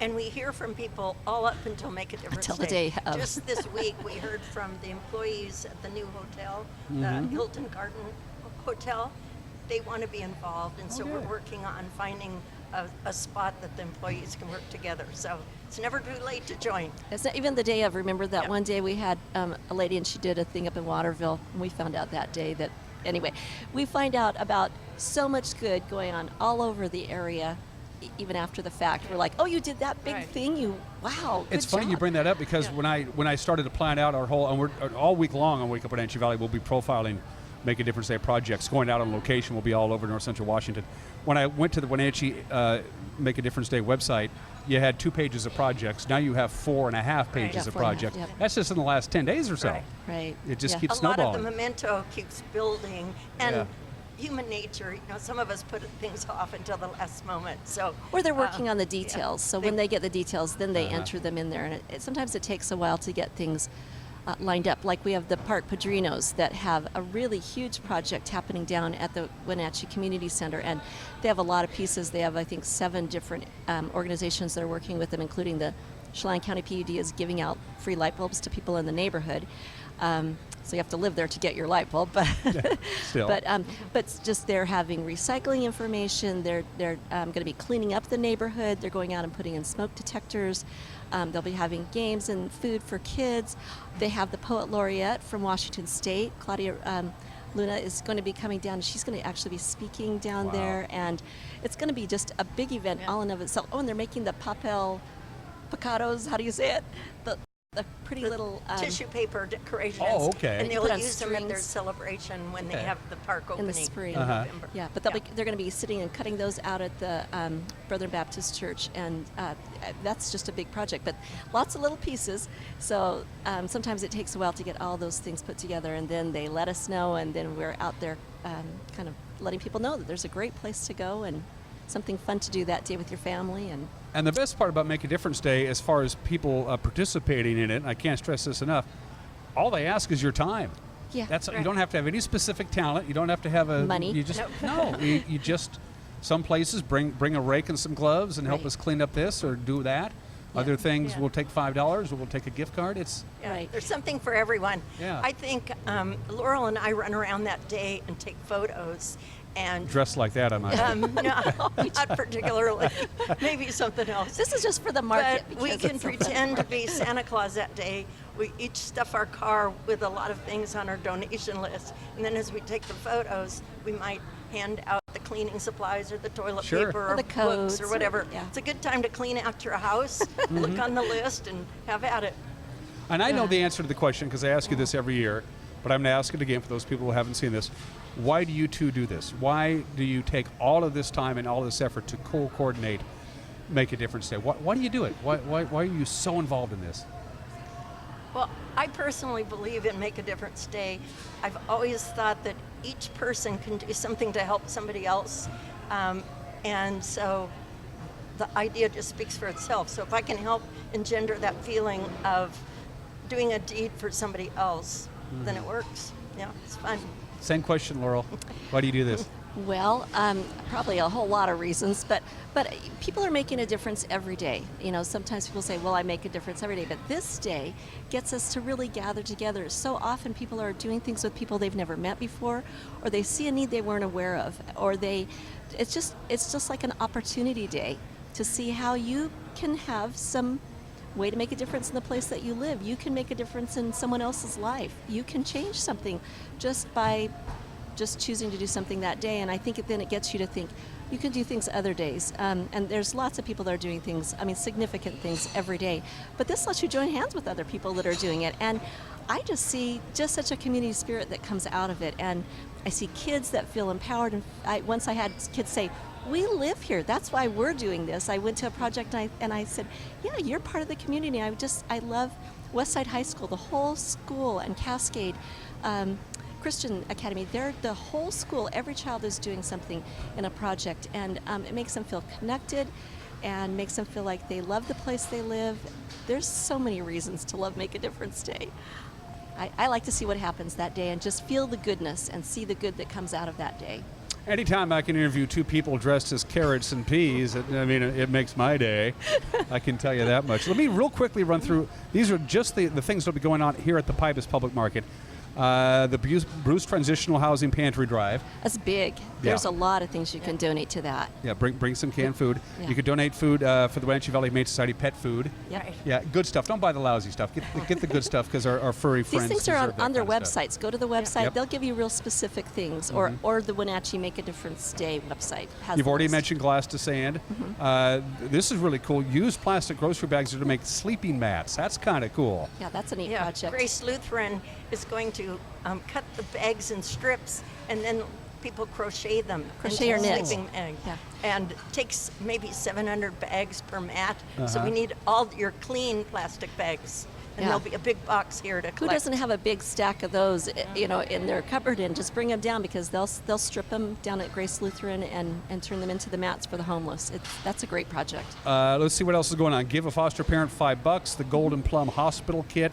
And we hear from people all up until Make a Difference Until the day of. Just this week, we heard from the employees at the new hotel, the Helton Garden Hotel. They want to be involved, and so we're working on finding a spot that the employees can work together. So it's never too late to join. It's not even the day of. Remember that one day we had a lady, and she did a thing up in Waterville, and we found out that day that, anyway, we find out about so much good going on all over the area. Even after the fact, we're like, oh, you did that big thing, wow, good It's funny job. you bring that up, because when I started to plan out our whole, and we're all week long on Wake Up Wenatchee Valley, we'll be profiling Make a Difference Day projects, going out on location. We'll be all over North Central Washington. When I went to the Wenatchee Make a Difference Day website, you had 2 pages of projects. Now you have 4.5 pages of projects. Yep. That's just in the last 10 days or so. Right. It just Yeah. keeps A lot snowballing. of the memento keeps building, and Yeah. human nature, some of us put things off until the last moment. So, Or they're working on the details. So when they get the details, then they Uh-huh. enter them in there. And sometimes it takes a while to get things lined up. Like we have the Park Padrinos that have a really huge project happening down at the Wenatchee Community Center. And they have a lot of pieces. They have, I think, 7 different organizations that are working with them, including the Chelan County PUD is giving out free light bulbs to people in the neighborhood. So you have to live there to get your light bulb, but Still. but just they're having recycling information. They're going to be cleaning up the neighborhood. They're going out and putting in smoke detectors. They'll be having games and food for kids. They have the Poet Laureate from Washington State, Claudia Luna, is going to be coming down. She's going to actually be speaking down there, and it's going to be just a big event all in of itself. Oh, and they're making the papel picados. How do you say it? The pretty little tissue paper decorations. Oh, okay. And Put they'll on use them at their strings. celebration when they Okay. have the park opening in the spring. in November. Yeah, but they're going to be sitting and cutting those out at the Brethren Baptist Church, and that's just a big project. But lots of little pieces, so sometimes it takes a while to get all those things put together, and then they let us know, and then we're out there kind of letting people know that there's a great place to go and something fun to do that day with your family. And the best part about Make a Difference Day, as far as people participating in it, and I can't stress this enough, all they ask is your time. Yeah. That's You don't have to have any specific talent. You don't have to have Money. You just you just, some places bring a rake and some gloves and help Right. us clean up this or do that. Other things, we'll take $5 or we'll take a gift card. Right. There's something for everyone. Yeah. I think Laurel and I run around that day and take photos. And dressed like that, I might. No, not particularly. Maybe something else. This is just for the market. But we can pretend to be Santa Claus that day. We each stuff our car with a lot of things on our donation list. And then as we take the photos, we might hand out the cleaning supplies or the toilet paper or the codes books or whatever. Yeah. It's a good time to clean out your house, look on the list, and have at it. And I know the answer to the question because I ask you this every year, but I'm going to ask it again for those people who haven't seen this. Why do you two do this? Why do you take all of this time and all this effort to coordinate, Make a Difference Day? Why do you do it? Why are you so involved in this? Well, I personally believe in Make a Difference Day. I've always thought that each person can do something to help somebody else. And so the idea just speaks for itself. So if I can help engender that feeling of doing a deed for somebody else, then it works. Yeah, it's fun. Same question, Laurel. Why do you do this? Well, probably a whole lot of reasons, but people are making a difference every day. You know, sometimes people say, well, I make a difference every day, but this day gets us to really gather together. So often people are doing things with people they've never met before, or they see a need they weren't aware of, or it's just like an opportunity day to see how you can have some way to make a difference in the place that you live. You can make a difference in someone else's life. You can change something just by choosing to do something that day. And I think then it gets you to think you can do things other days. And there's lots of people that are doing things, significant things every day. But this lets you join hands with other people that are doing it. And I just see just such a community spirit that comes out of it. And I see kids that feel empowered. And once I had kids say, we live here. That's why we're doing this. I went to a project and I said, yeah, you're part of the community. I love Westside High School, the whole school, and Cascade Christian Academy. They're the whole school. Every child is doing something in a project, and it makes them feel connected and makes them feel like they love the place they live. There's so many reasons to love Make a Difference Day. I like to see what happens that day and just feel the goodness and see the good that comes out of that day. Anytime I can interview two people dressed as carrots and peas, it makes my day. I can tell you that much. Let me real quickly run through. These are just the things that will be going on here at the Pybus Public Market. The Bruce Transitional Housing Pantry Drive. That's big. There's a lot of things you can donate to that. Yeah, bring some canned food. Yeah. You could donate food for the Wenatchee Valley Humane Society pet food. Yep. Yeah, good stuff. Don't buy the lousy stuff. Get the good stuff because our furry friends. These things are on their websites. Stuff. Go to the website. Yep. They'll give you real specific things, or the Wenatchee Make a Difference Day website has. You've already list. mentioned glass to sand. This is really cool. Use plastic grocery bags to make sleeping mats. That's kind of cool. Yeah, that's a neat project. Grace Lutheran is going to cut the bags in strips, and then people crochet them. Crochet or knit. Sleeping bag. Yeah. And it takes maybe 700 bags per mat. So we need all your clean plastic bags. And there'll be a big box here to collect. Who doesn't have a big stack of those, in their cupboard, and just bring them down, because they'll strip them down at Grace Lutheran and turn them into the mats for the homeless. That's a great project. Let's see what else is going on. Give a foster parent $5. The Golden Plum Hospital Kit.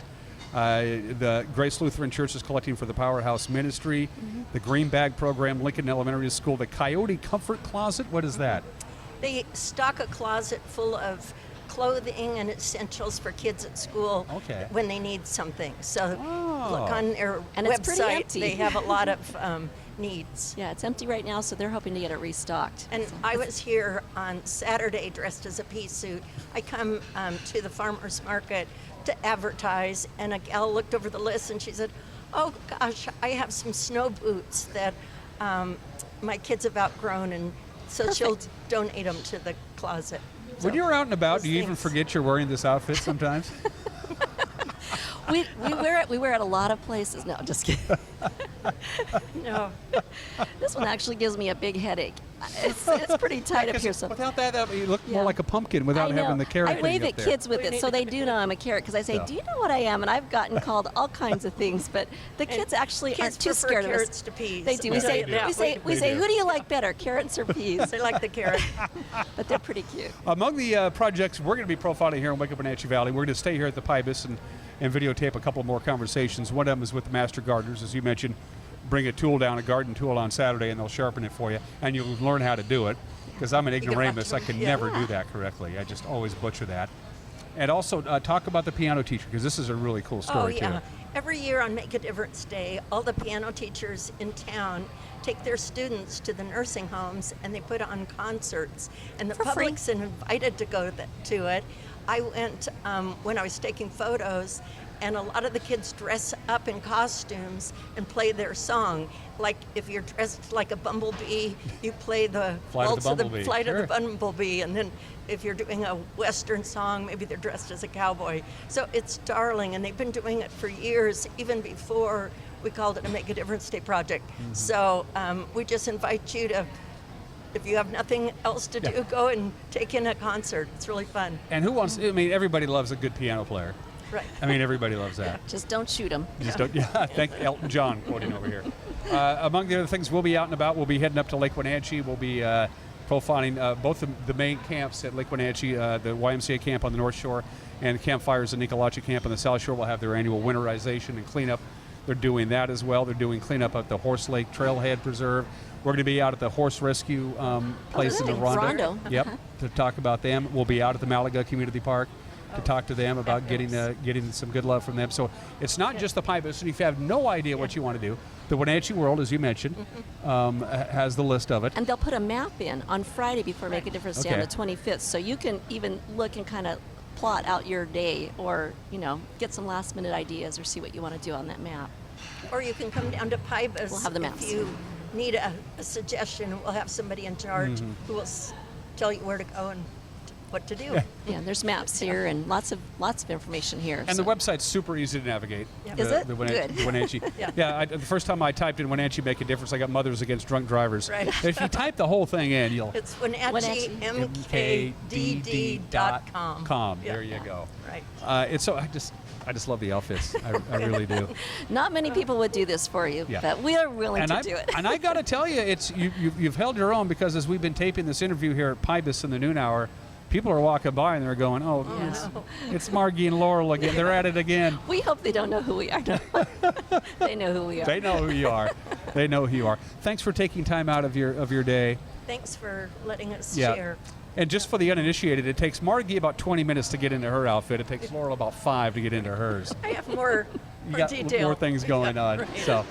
The Grace Lutheran Church is collecting for the Powerhouse Ministry. The Green Bag Program, Lincoln Elementary School. The Coyote Comfort Closet. What is that? They stock a closet full of clothing and essentials for kids at school when they need something. So look on their It's pretty website. empty. They have a lot of needs. Yeah, it's empty right now, so they're hoping to get it restocked. And I was here on Saturday dressed as a pea suit. I come to the farmer's market to advertise, and a gal looked over the list and she said, oh gosh, I have some snow boots that my kids have outgrown, and so she'll donate them to the closet. When you're out and about, do you even forget you're wearing this outfit sometimes? We wear it a lot of places. No, just kidding. No. This one actually gives me a big headache. It's pretty tight up here. So without that, you look more like a pumpkin without having the carrot. I wave thing at up there. kids with it, so they do know I'm a carrot, because I say, do you know what I am? And I've gotten called all kinds of things, but the kids actually aren't too scared of us. Carrots to peas. They do. We say, who do you like better, carrots or peas? They like the carrot. But they're pretty cute. Among the projects we're going to be profiling here in Wake Up Wenatchee Valley, we're going to stay here at the Pybus and videotape a couple more conversations. One of them is with the Master Gardeners, as you mentioned. Bring a tool down, a garden tool on Saturday, and they'll sharpen it for you, and you'll learn how to do it. Because I'm an ignoramus, I can never do that correctly. I just always butcher that. And also talk about the piano teacher, because this is a really cool story, too. too. Every year on Make a Difference Day, all the piano teachers in town take their students to the nursing homes and they put on concerts. And the public's invited to go to it. I went when I was taking photos, and a lot of the kids dress up in costumes and play their song. Like if you're dressed like a bumblebee, you play the Waltz of the Flight of the Bumblebee, and then if you're doing a Western song, maybe they're dressed as a cowboy. So it's darling, and they've been doing it for years, even before we called it a Make a Difference Day project. Mm-hmm. So we just invite you to, if you have nothing else to do, go and take in a concert. It's really fun. And who wants, I mean, everybody loves a good piano player. Right. I mean, everybody loves that. Just don't shoot them. Just don't. Yeah. Thank Elton John quoting over here. Among the other things, we'll be out and about. We'll be heading up to Lake Wenatchee. We'll be profiling both the main camps at Lake Wenatchee, the YMCA camp on the North Shore, and the campfires, the Nicolachi camp on the South Shore will have their annual winterization and cleanup. They're doing that as well. They're doing cleanup at the Horse Lake Trailhead Preserve. We're going to be out at the horse rescue place in the Rondo. Yep, to talk about them. We'll be out at the Malaga Community Park to talk to them about getting some good love from them. So it's not just the Pybus, and if you have no idea what you want to do, the Wenatchee World, as you mentioned, has the list of it. And they'll put a map in on Friday before Make a Difference Day on the 25th, so you can even look and kind of plot out your day, or get some last minute ideas, or see what you want to do on that map. Or you can come down to Pybus. We'll have the maps. If you need a suggestion, we'll have somebody in charge who will tell you where to go and what to do. Yeah, there's maps here and lots of information here. And the website's super easy to navigate. Yeah. Is it? The Good. Wenatchee. The first time I typed in Wenatchee Make a Difference, I got Mothers Against Drunk Drivers. Right. If you type the whole thing in, you'll... It's WenatcheeMKDD.com. There you go. Right. It's so I just love the outfits. I really do. Not many people would do this for you, but we are willing to do it. And I got to tell you, you've held your own, because as we've been taping this interview here at Pybus in the noon hour, people are walking by and they're going, it's Margie and Laurel again. They're at it again. We hope they don't know who we are. They know who we are. They know who you are. They know who you are. Thanks for taking time out of your day. Thanks for letting us share. And just for the uninitiated, it takes Margie about 20 minutes to get into her outfit. It takes Laurel about 5 to get into hers. I have more detail. More things going on. Right. So,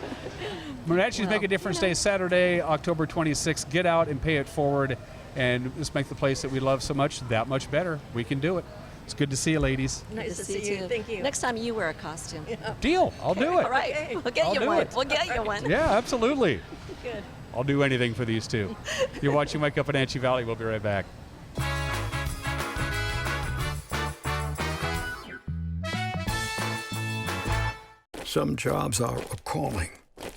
Wenatchee's Make a Difference Day, Saturday, October 26th. Get out and pay it forward, and just make the place that we love so much that much better. We can do it. It's good to see you, ladies. Nice to see you. Thank you. Next time you wear a costume. Yeah. Deal. I'll do it. All right. Okay. We'll get you one. We'll get you one. Yeah, absolutely. Good. I'll do anything for these two. You're watching Wake Up Wenatchee Valley. We'll be right back. Some jobs are a calling.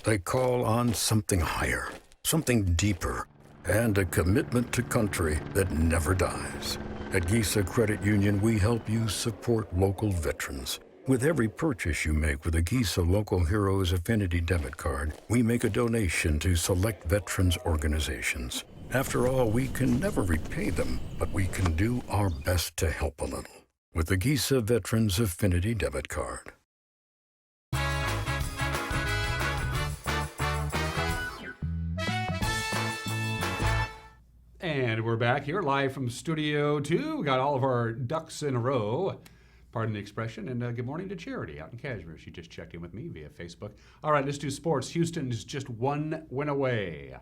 They call on something higher, something deeper, and a commitment to country that never dies. At Giza Credit Union, we help you support local veterans. With every purchase you make with a Giza Local Heroes Affinity debit card, we make a donation to select veterans organizations. After all, we can never repay them, but we can do our best to help a little. With the Giza Veterans Affinity debit card. And we're back here live from Studio 2. We got all of our ducks in a row. Pardon the expression. And good morning to Charity out in Cashmere. She just checked in with me via Facebook. All right, let's do sports. Houston is just one win away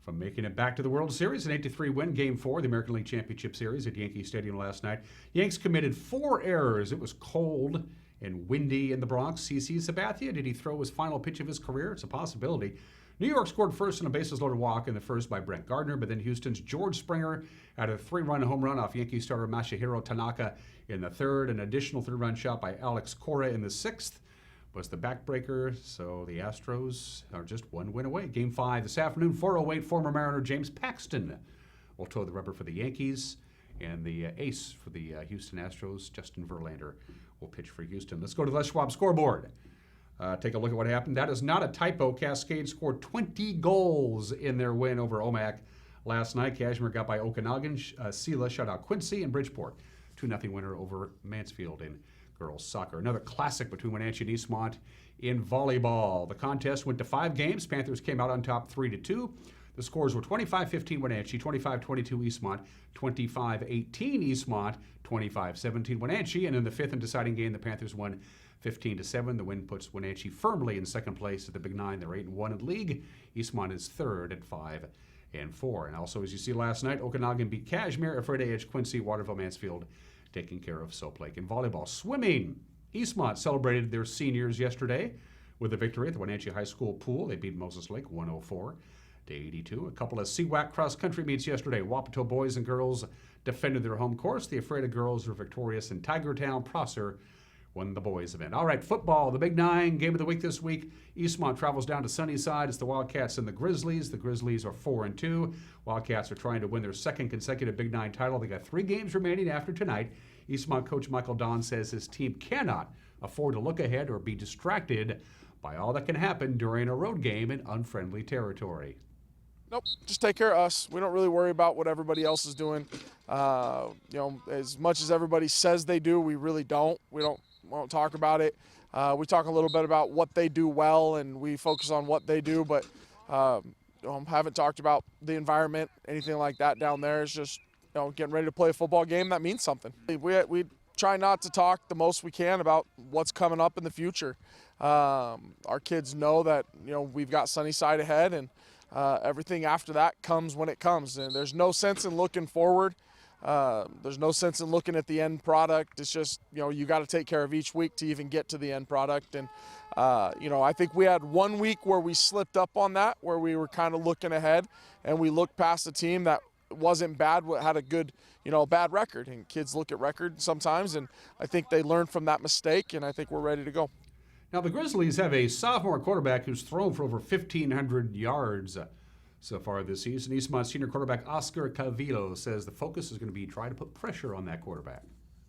from making it back to the World Series. An 8-3 win, Game 4, the American League Championship Series at Yankee Stadium last night. Yanks committed 4 errors. It was cold and windy in the Bronx. CC Sabathia, did he throw his final pitch of his career? It's a possibility. New York scored first on a bases-loaded walk in the first by Brent Gardner, but then Houston's George Springer had a 3-run home run off Yankee starter Masahiro Tanaka in the third. An additional 3-run shot by Alex Cora in the sixth was the backbreaker, so the Astros are just one win away. Game 5 this afternoon, 4:08, former Mariner James Paxton will toe the rubber for the Yankees, and the ace for the Houston Astros, Justin Verlander, will pitch for Houston. Let's go to the Les Schwab scoreboard. Take a look at what happened. That is not a typo. Cascade scored 20 goals in their win over Omak last night. Cashmere got by Okanagan. Sela shut out Quincy, and Bridgeport 2-0 winner over Mansfield in girls soccer. Another classic between Wenatchee and Eastmont in volleyball. The contest went to 5 games. Panthers came out on top 3-2. The scores were 25-15 Wenatchee, 25-22 Eastmont, 25-18 Eastmont, 25-17 Wenatchee, and in the fifth and deciding game, the Panthers won 15-7. The win puts Wenatchee firmly in second place at the Big Nine. They're 8-1 in league. Eastmont is third at 5-4. And also, as you see last night, Okanagan beat Cashmere, Ephrata Edge, Quincy, Waterville, Mansfield, taking care of Soap Lake. In volleyball, swimming, Eastmont celebrated their seniors yesterday with a victory at the Wenatchee High School pool. They beat Moses Lake 104-82. A couple of CWAC cross-country meets yesterday. Wapato boys and girls defended their home course. The Ephrata girls were victorious in Tigertown. Prosser won the boys event. All right, football, the Big Nine, game of the week this week. Eastmont travels down to Sunnyside. It's the Wildcats and the Grizzlies. The Grizzlies are 4-2. Wildcats are trying to win their second consecutive Big Nine title. They got 3 games remaining after tonight. Eastmont coach Michael Don says his team cannot afford to look ahead or be distracted by all that can happen during a road game in unfriendly territory. Nope, just take care of us. We don't really worry about what everybody else is doing. As much as everybody says they do, we really don't. We won't talk about it. We talk a little bit about what they do well, and we focus on what they do, but haven't talked about the environment, anything like that down there. It's just getting ready to play a football game that means something. We try not to talk the most we can about what's coming up in the future. Our kids know that we've got Sunnyside ahead, and everything after that comes when it comes. And there's no sense in looking forward. There's no sense in looking at the end product. It's just you got to take care of each week to even get to the end product. And I think we had 1 week where we slipped up on that, where we were kind of looking ahead, and we looked past a team that wasn't bad, had a good bad record. And kids look at record sometimes, and I think they learned from that mistake, and I think we're ready to go. Now, the Grizzlies have a sophomore quarterback who's thrown for over 1,500 yards so far this season. Eastmont senior quarterback Oscar Calvillo says the focus is going to be trying to put pressure on that quarterback.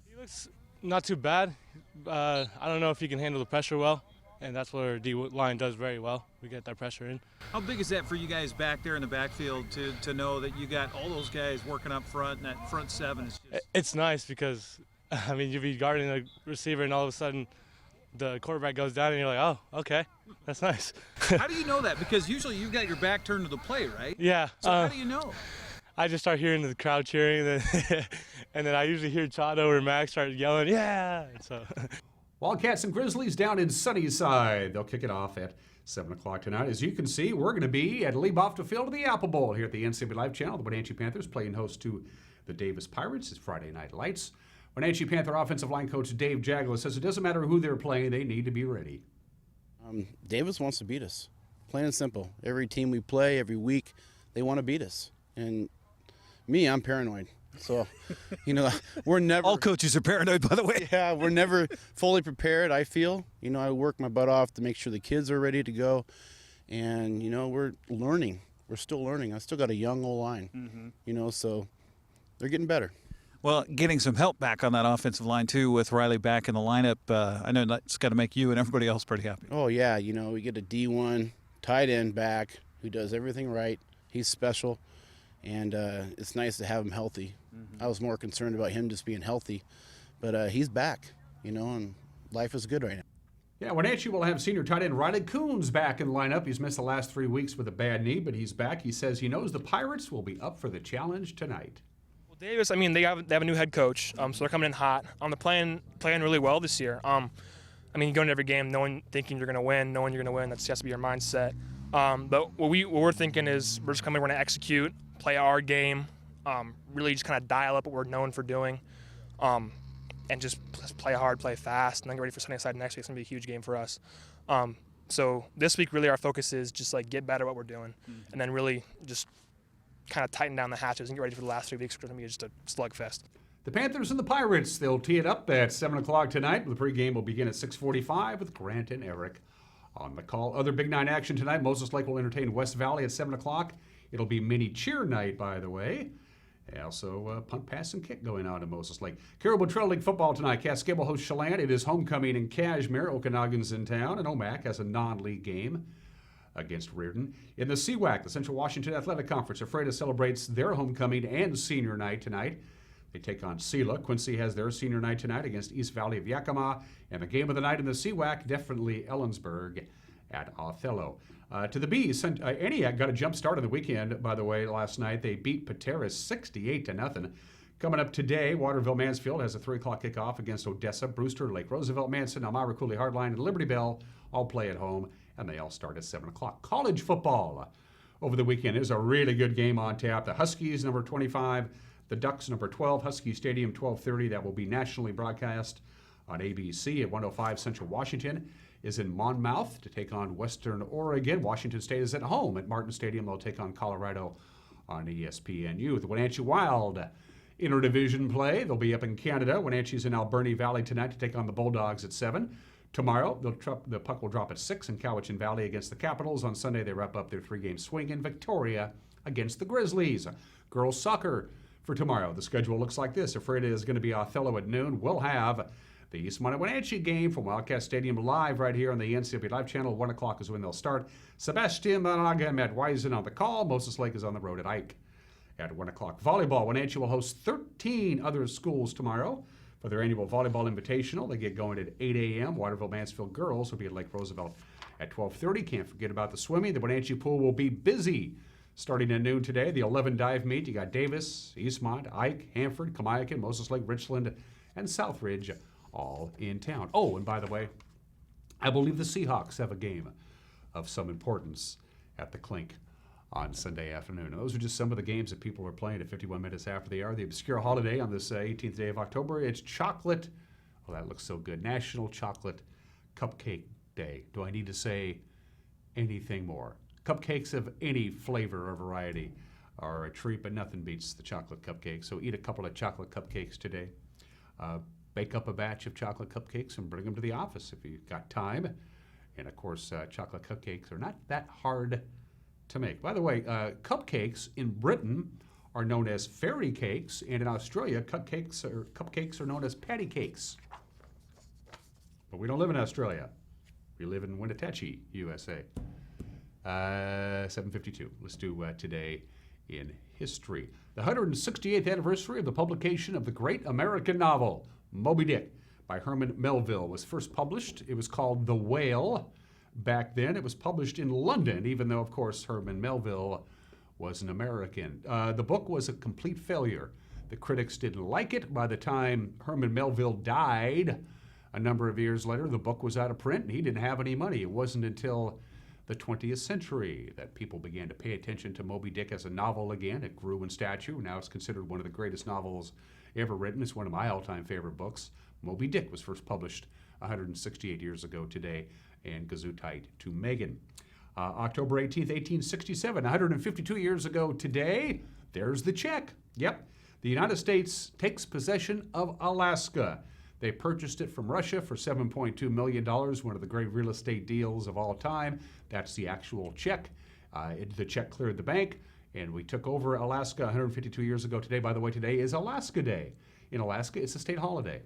He looks not too bad. I don't know if he can handle the pressure well, and that's what our D-line does very well. We get that pressure in. How big is that for you guys back there in the backfield to know that you got all those guys working up front, and that front seven is just... It's nice because, you'll be guarding a receiver, and all of a sudden the quarterback goes down, and you're like, oh, okay, that's nice. How do you know that? Because usually you've got your back turned to the play, right? Yeah. So how do you know? I just start hearing the crowd cheering, and then I usually hear Chado or Max start yelling, yeah! So. Wildcats and Grizzlies down in Sunnyside. They'll kick it off at 7 o'clock tonight. As you can see, we're going to be at Leibofta Field of the Apple Bowl here at the NCAA Live Channel. The Wenatchee Panthers playing host to the Davis Pirates. It's Friday Night Lights. Wenatchee Panther offensive line coach Dave Jagler says it doesn't matter who they're playing, they need to be ready. Davis wants to beat us, plain and simple. Every team we play, every week, they want to beat us. And me, I'm paranoid. So, we're never... All coaches are paranoid, by the way. Yeah, we're never fully prepared, I feel. I work my butt off to make sure the kids are ready to go. And, we're learning. We're still learning. I still got a young old line, so they're getting better. Well, getting some help back on that offensive line, too, with Riley back in the lineup, I know that's got to make you and everybody else pretty happy. Oh, yeah. We get a D1 tight end back who does everything right. He's special, and it's nice to have him healthy. I was more concerned about him just being healthy, but he's back, and life is good right now. Yeah, Wenatchee will have senior tight end Riley Kuntz back in the lineup. He's missed the last 3 weeks with a bad knee, but he's back. He says he knows the Pirates will be up for the challenge tonight. Davis, they have a new head coach, so they're coming in hot. They're playing really well this year. You go into every game thinking you're going to win, knowing you're going to win. That has to be your mindset. But what we're thinking is we're just we're going to execute, play our game, really just kind of dial up what we're known for doing, and just play hard, play fast, and then get ready for Sunnyside next week. It's going to be a huge game for us. So this week, really, our focus is just get better at what we're doing, and then really just kind of tighten down the hatches and get ready for the last 3 weeks, which is going to be just a slugfest. The Panthers and the Pirates, they'll tee it up at 7 o'clock tonight. The pregame will begin at 6:45 with Grant and Eric on the call. Other Big Nine action tonight. Moses Lake will entertain West Valley at 7 o'clock. It'll be mini cheer night, by the way. Also, punt, pass, and kick going on in Moses Lake. Caribou Trail League football tonight. Cascade will host Chelan. It is homecoming in Cashmere. Okanagan's in town, and OMAC has a non-league game against Reardon. In the CWAC, the Central Washington Athletic Conference, Ephrata celebrates their homecoming and senior night tonight. They take on Sela. Quincy has their senior night tonight against East Valley of Yakima. And the game of the night in the CWAC, definitely Ellensburg at Othello. To the Bees, Antioch got a jump start on the weekend, by the way, last night. They beat Pateras 68-0. Coming up today, Waterville-Mansfield has a 3 o'clock kickoff against Odessa. Brewster, Lake Roosevelt, Manson, Elmira, Cooley, Hardline, and Liberty Bell all play at home, and they all start at 7 o'clock. College football over the weekend is a really good game on tap. The Huskies, number 25, the Ducks, number 12, Husky Stadium, 12:30. That will be nationally broadcast on ABC at 105. Central Washington is in Monmouth to take on Western Oregon. Washington State is at home at Martin Stadium. They'll take on Colorado on ESPNU. The Wenatchee Wild interdivision play. They'll be up in Canada. Wenatchee's in Alberni Valley tonight to take on the Bulldogs at 7. Tomorrow, the puck will drop at 6 in Cowichan Valley against the Capitals. On Sunday, they wrap up their 3-game swing in Victoria against the Grizzlies. Girls soccer for tomorrow. The schedule looks like this. Afraid it is going to be Othello at noon. We'll have the East Wenatchee game from Wildcat Stadium live right here on the NCW Live channel. 1 o'clock is when they'll start. Sebastian Managa and Matt Wiesen on the call. Moses Lake is on the road at Ike at 1 o'clock. Volleyball. Wenatchee will host 13 other schools tomorrow for their annual volleyball invitational. They get going at 8 a.m. Waterville-Mansfield girls will be at Lake Roosevelt at 12:30. Can't forget about the swimming. The Wenatchee pool will be busy starting at noon today. The 11 dive meet. You got Davis, Eastmont, Ike, Hanford, Kamiakin, Moses Lake, Richland, and Southridge all in town. Oh, and by the way, I believe the Seahawks have a game of some importance at the Clink on Sunday afternoon. And those are just some of the games that people are playing at 51 minutes after the hour. The obscure holiday on this 18th day of October, it's chocolate. Oh, that looks so good. National Chocolate Cupcake Day. Do I need to say anything more? Cupcakes of any flavor or variety are a treat, but nothing beats the chocolate cupcake. So eat a couple of chocolate cupcakes today. Bake up a batch of chocolate cupcakes and bring them to the office if you've got time. And of course, chocolate cupcakes are not that hard to make. By the way, cupcakes in Britain are known as fairy cakes, and in Australia, cupcakes are known as patty cakes. But we don't live in Australia. We live in Wenatchee, USA. 7:52. Let's do today in history. The 168th anniversary of the publication of the great American novel, Moby Dick, by Herman Melville, was first published. It was called The Whale. Back then, it was published in London, even though, of course, Herman Melville was an American. The book was a complete failure. The critics didn't like it. By the time Herman Melville died, a number of years later, the book was out of print, and he didn't have any money. It wasn't until the 20th century that people began to pay attention to Moby Dick as a novel again. It grew in stature. Now it's considered one of the greatest novels ever written. It's one of my all-time favorite books. Moby Dick was first published 168 years ago today, and Gesundheit to Megan. October 18th, 1867, 152 years ago today, there's the check. Yep, the United States takes possession of Alaska. They purchased it from Russia for $7.2 million, one of the great real estate deals of all time. That's the actual check. The check cleared the bank, and we took over Alaska 152 years ago today. By the way, today is Alaska Day. In Alaska, it's a state holiday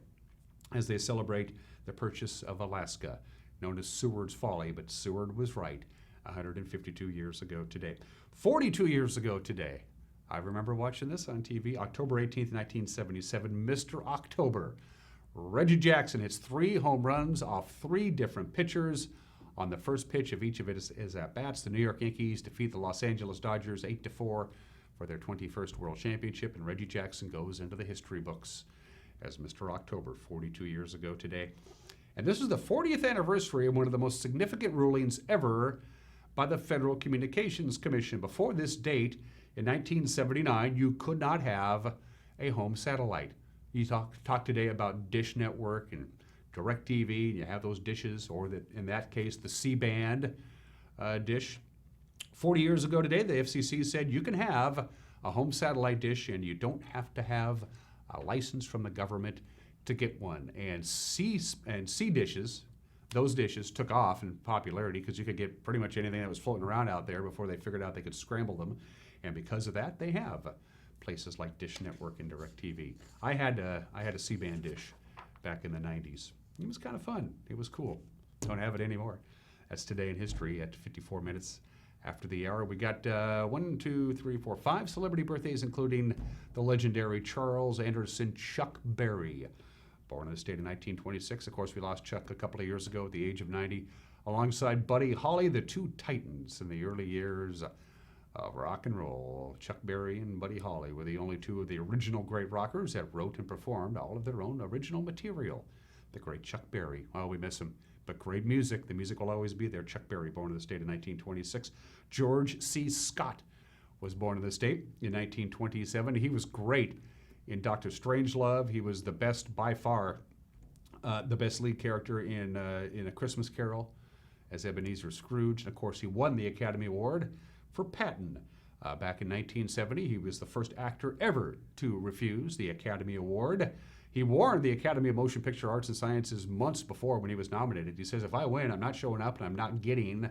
as they celebrate the purchase of Alaska, known as Seward's Folly, but Seward was right 152 years ago today. 42 years ago today, I remember watching this on TV, October 18th, 1977, Mr. October. Reggie Jackson hits 3 home runs off 3 different pitchers. On the first pitch of each of his at-bats, the New York Yankees defeat the Los Angeles Dodgers 8-4 for their 21st World Championship, and Reggie Jackson goes into the history books as Mr. October 42 years ago today. And this is the 40th anniversary of one of the most significant rulings ever by the Federal Communications Commission. Before this date, in 1979, you could not have a home satellite. You talk today about Dish Network and DirecTV, and you have those dishes, or in that case, the C-band dish. 40 years ago today, the FCC said you can have a home satellite dish, and you don't have to have a license from the government to get one. And C dishes, those dishes took off in popularity because you could get pretty much anything that was floating around out there before they figured out they could scramble them. And because of that, they have places like Dish Network and DirecTV. I had a C-band dish back in the 90s. It was kind of fun. It was cool. Don't have it anymore. That's today in history at 54 minutes after the hour. We got 5 celebrity birthdays, including the legendary Charles Anderson Chuck Berry, born in the state in 1926. Of course, we lost Chuck a couple of years ago at the age of 90. Alongside Buddy Holly, the two titans in the early years of rock and roll. Chuck Berry and Buddy Holly were the only two of the original great rockers that wrote and performed all of their own original material. The great Chuck Berry. Well, we miss him, but great music. The music will always be there. Chuck Berry, born in the state in 1926. George C. Scott was born in the state in 1927. He was great in Dr. Strangelove. He was the best, by far, the best lead character in A Christmas Carol as Ebenezer Scrooge. And of course, he won the Academy Award for Patton. Back in 1970, he was the first actor ever to refuse the Academy Award. He warned the Academy of Motion Picture Arts and Sciences months before when he was nominated. He says, if I win, I'm not showing up and I'm not getting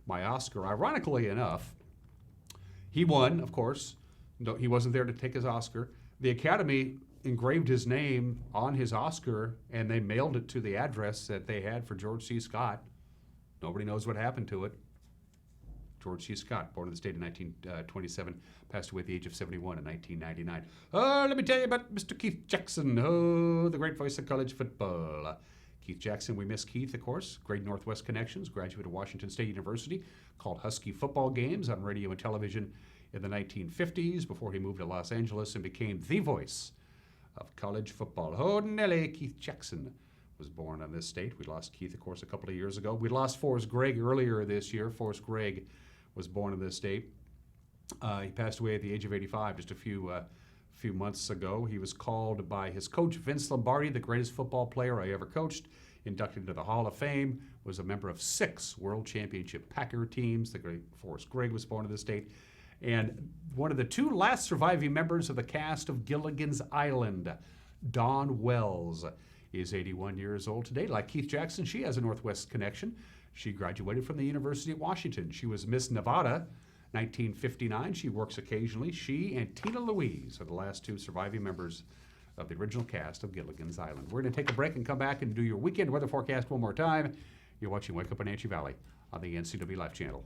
my Oscar. Ironically enough, he won, of course. No, he wasn't there to take his Oscar. The Academy engraved his name on his Oscar, and they mailed it to the address that they had for George C. Scott. Nobody knows what happened to it. George C. Scott, born in the state in 1927, passed away at the age of 71 in 1999. Oh, let me tell you about Mr. Keith Jackson. Oh, the great voice of college football. Keith Jackson, we miss Keith, of course. Great Northwest connections, graduate of Washington State University, called Husky football games on radio and television in the 1950s before he moved to Los Angeles and became the voice of college football. Oh, Nelly, Keith Jackson was born on this state. We lost Keith, of course, a couple of years ago. We lost Forrest Gregg earlier this year. Forrest Gregg was born in this state. He passed away at the age of 85 just a few months ago. He was called by his coach, Vince Lombardi, the greatest football player I ever coached, inducted into the Hall of Fame, was a member of 6 World Championship Packer teams. The great Forrest Gregg was born in this state. And one of the 2 last surviving members of the cast of Gilligan's Island, Dawn Wells, is 81 years old today. Like Keith Jackson, she has a Northwest connection. She graduated from the University of Washington. She was Miss Nevada, 1959. She works occasionally. She and Tina Louise are the last 2 surviving members of the original cast of Gilligan's Island. We're going to take a break and come back and do your weekend weather forecast one more time. You're watching Wake Up Wenatchee Valley on the NCW Life channel.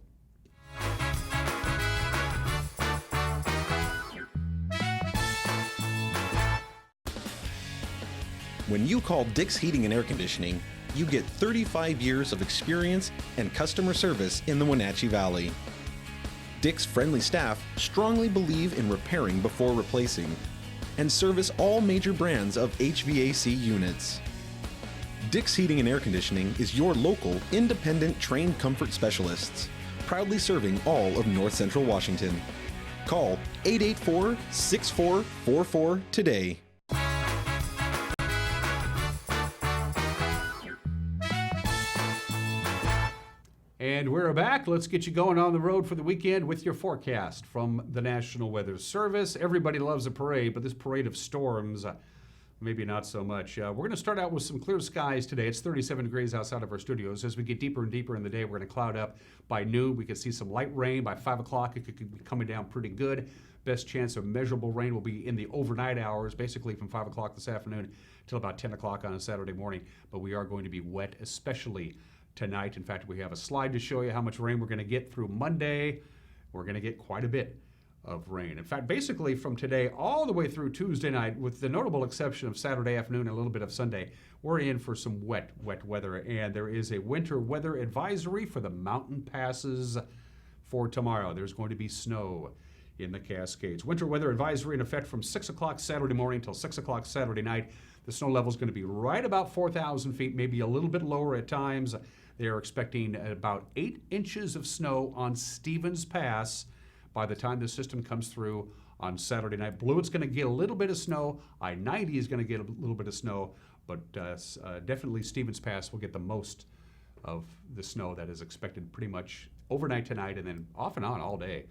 When you call Dick's Heating and Air Conditioning, you get 35 years of experience and customer service in the Wenatchee Valley. Dick's friendly staff strongly believe in repairing before replacing and service all major brands of HVAC units. Dick's Heating and Air Conditioning is your local, independent, trained comfort specialists, proudly serving all of North Central Washington. Call 884-6444 today. And we're back. Let's get you going on the road for the weekend with your forecast from the National Weather Service. Everybody loves a parade, but this parade of storms, maybe not so much. We're going to start out with some clear skies today. It's 37 degrees outside of our studios. As we get deeper and deeper in the day, we're going to cloud up. By noon, we could see some light rain. By 5 o'clock, it could be coming down pretty good. Best chance of measurable rain will be in the overnight hours, basically from 5 o'clock this afternoon till about 10 o'clock on a Saturday morning. But we are going to be wet, especially tonight. In fact, we have a slide to show you how much rain we're going to get through Monday. We're going to get quite a bit of rain. In fact, basically from today all the way through Tuesday night, with the notable exception of Saturday afternoon and a little bit of Sunday, we're in for some wet weather. And there is a winter weather advisory for the mountain passes for tomorrow. There's going to be snow in the Cascades. Winter weather advisory in effect from 6 o'clock Saturday morning till 6 o'clock Saturday night. The snow level is going to be right about 4,000 feet, maybe a little bit lower at times. They are expecting about 8 inches of snow on Stevens Pass by the time the system comes through on Saturday night. Blewett's going to get a little bit of snow. I-90 is going to get a little bit of snow, but definitely Stevens Pass will get the most of the snow that is expected pretty much overnight tonight and then off and on all day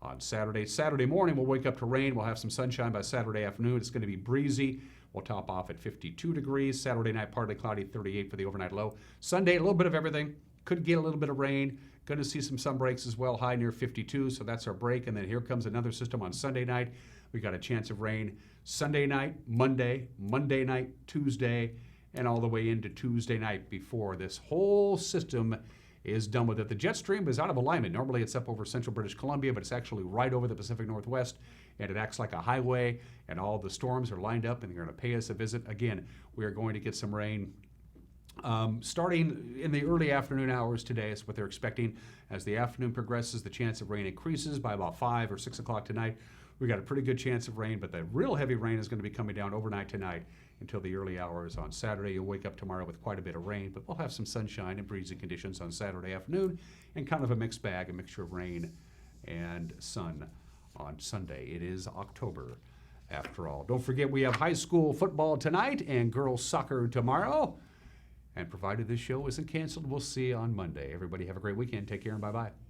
on Saturday. Saturday morning, we'll wake up to rain. We'll have some sunshine by Saturday afternoon. It's going to be breezy. We'll top off at 52 degrees. Saturday night, partly cloudy, 38 for the overnight low. Sunday, a little bit of everything. Could get a little bit of rain. Going to see some sun breaks as well, high near 52, so that's our break. And then here comes another system on Sunday night. We got a chance of rain Sunday night, Monday night, Tuesday, and all the way into Tuesday night before this whole system is done with it. The jet stream is out of alignment. Normally it's up over central British Columbia, but it's actually right over the Pacific Northwest, and it acts like a highway, and all the storms are lined up, and they're going to pay us a visit. Again, we are going to get some rain Starting in the early afternoon hours today is what they're expecting. As the afternoon progresses, the chance of rain increases by about 5 or 6 o'clock tonight. We got a pretty good chance of rain, but the real heavy rain is going to be coming down overnight tonight until the early hours on Saturday. You'll wake up tomorrow with quite a bit of rain, but we'll have some sunshine and breezy conditions on Saturday afternoon and kind of a mixed bag, a mixture of rain and sun on Sunday. It is October after all. Don't forget we have high school football tonight and girls soccer tomorrow. And provided this show isn't canceled, we'll see you on Monday. Everybody have a great weekend. Take care and bye-bye.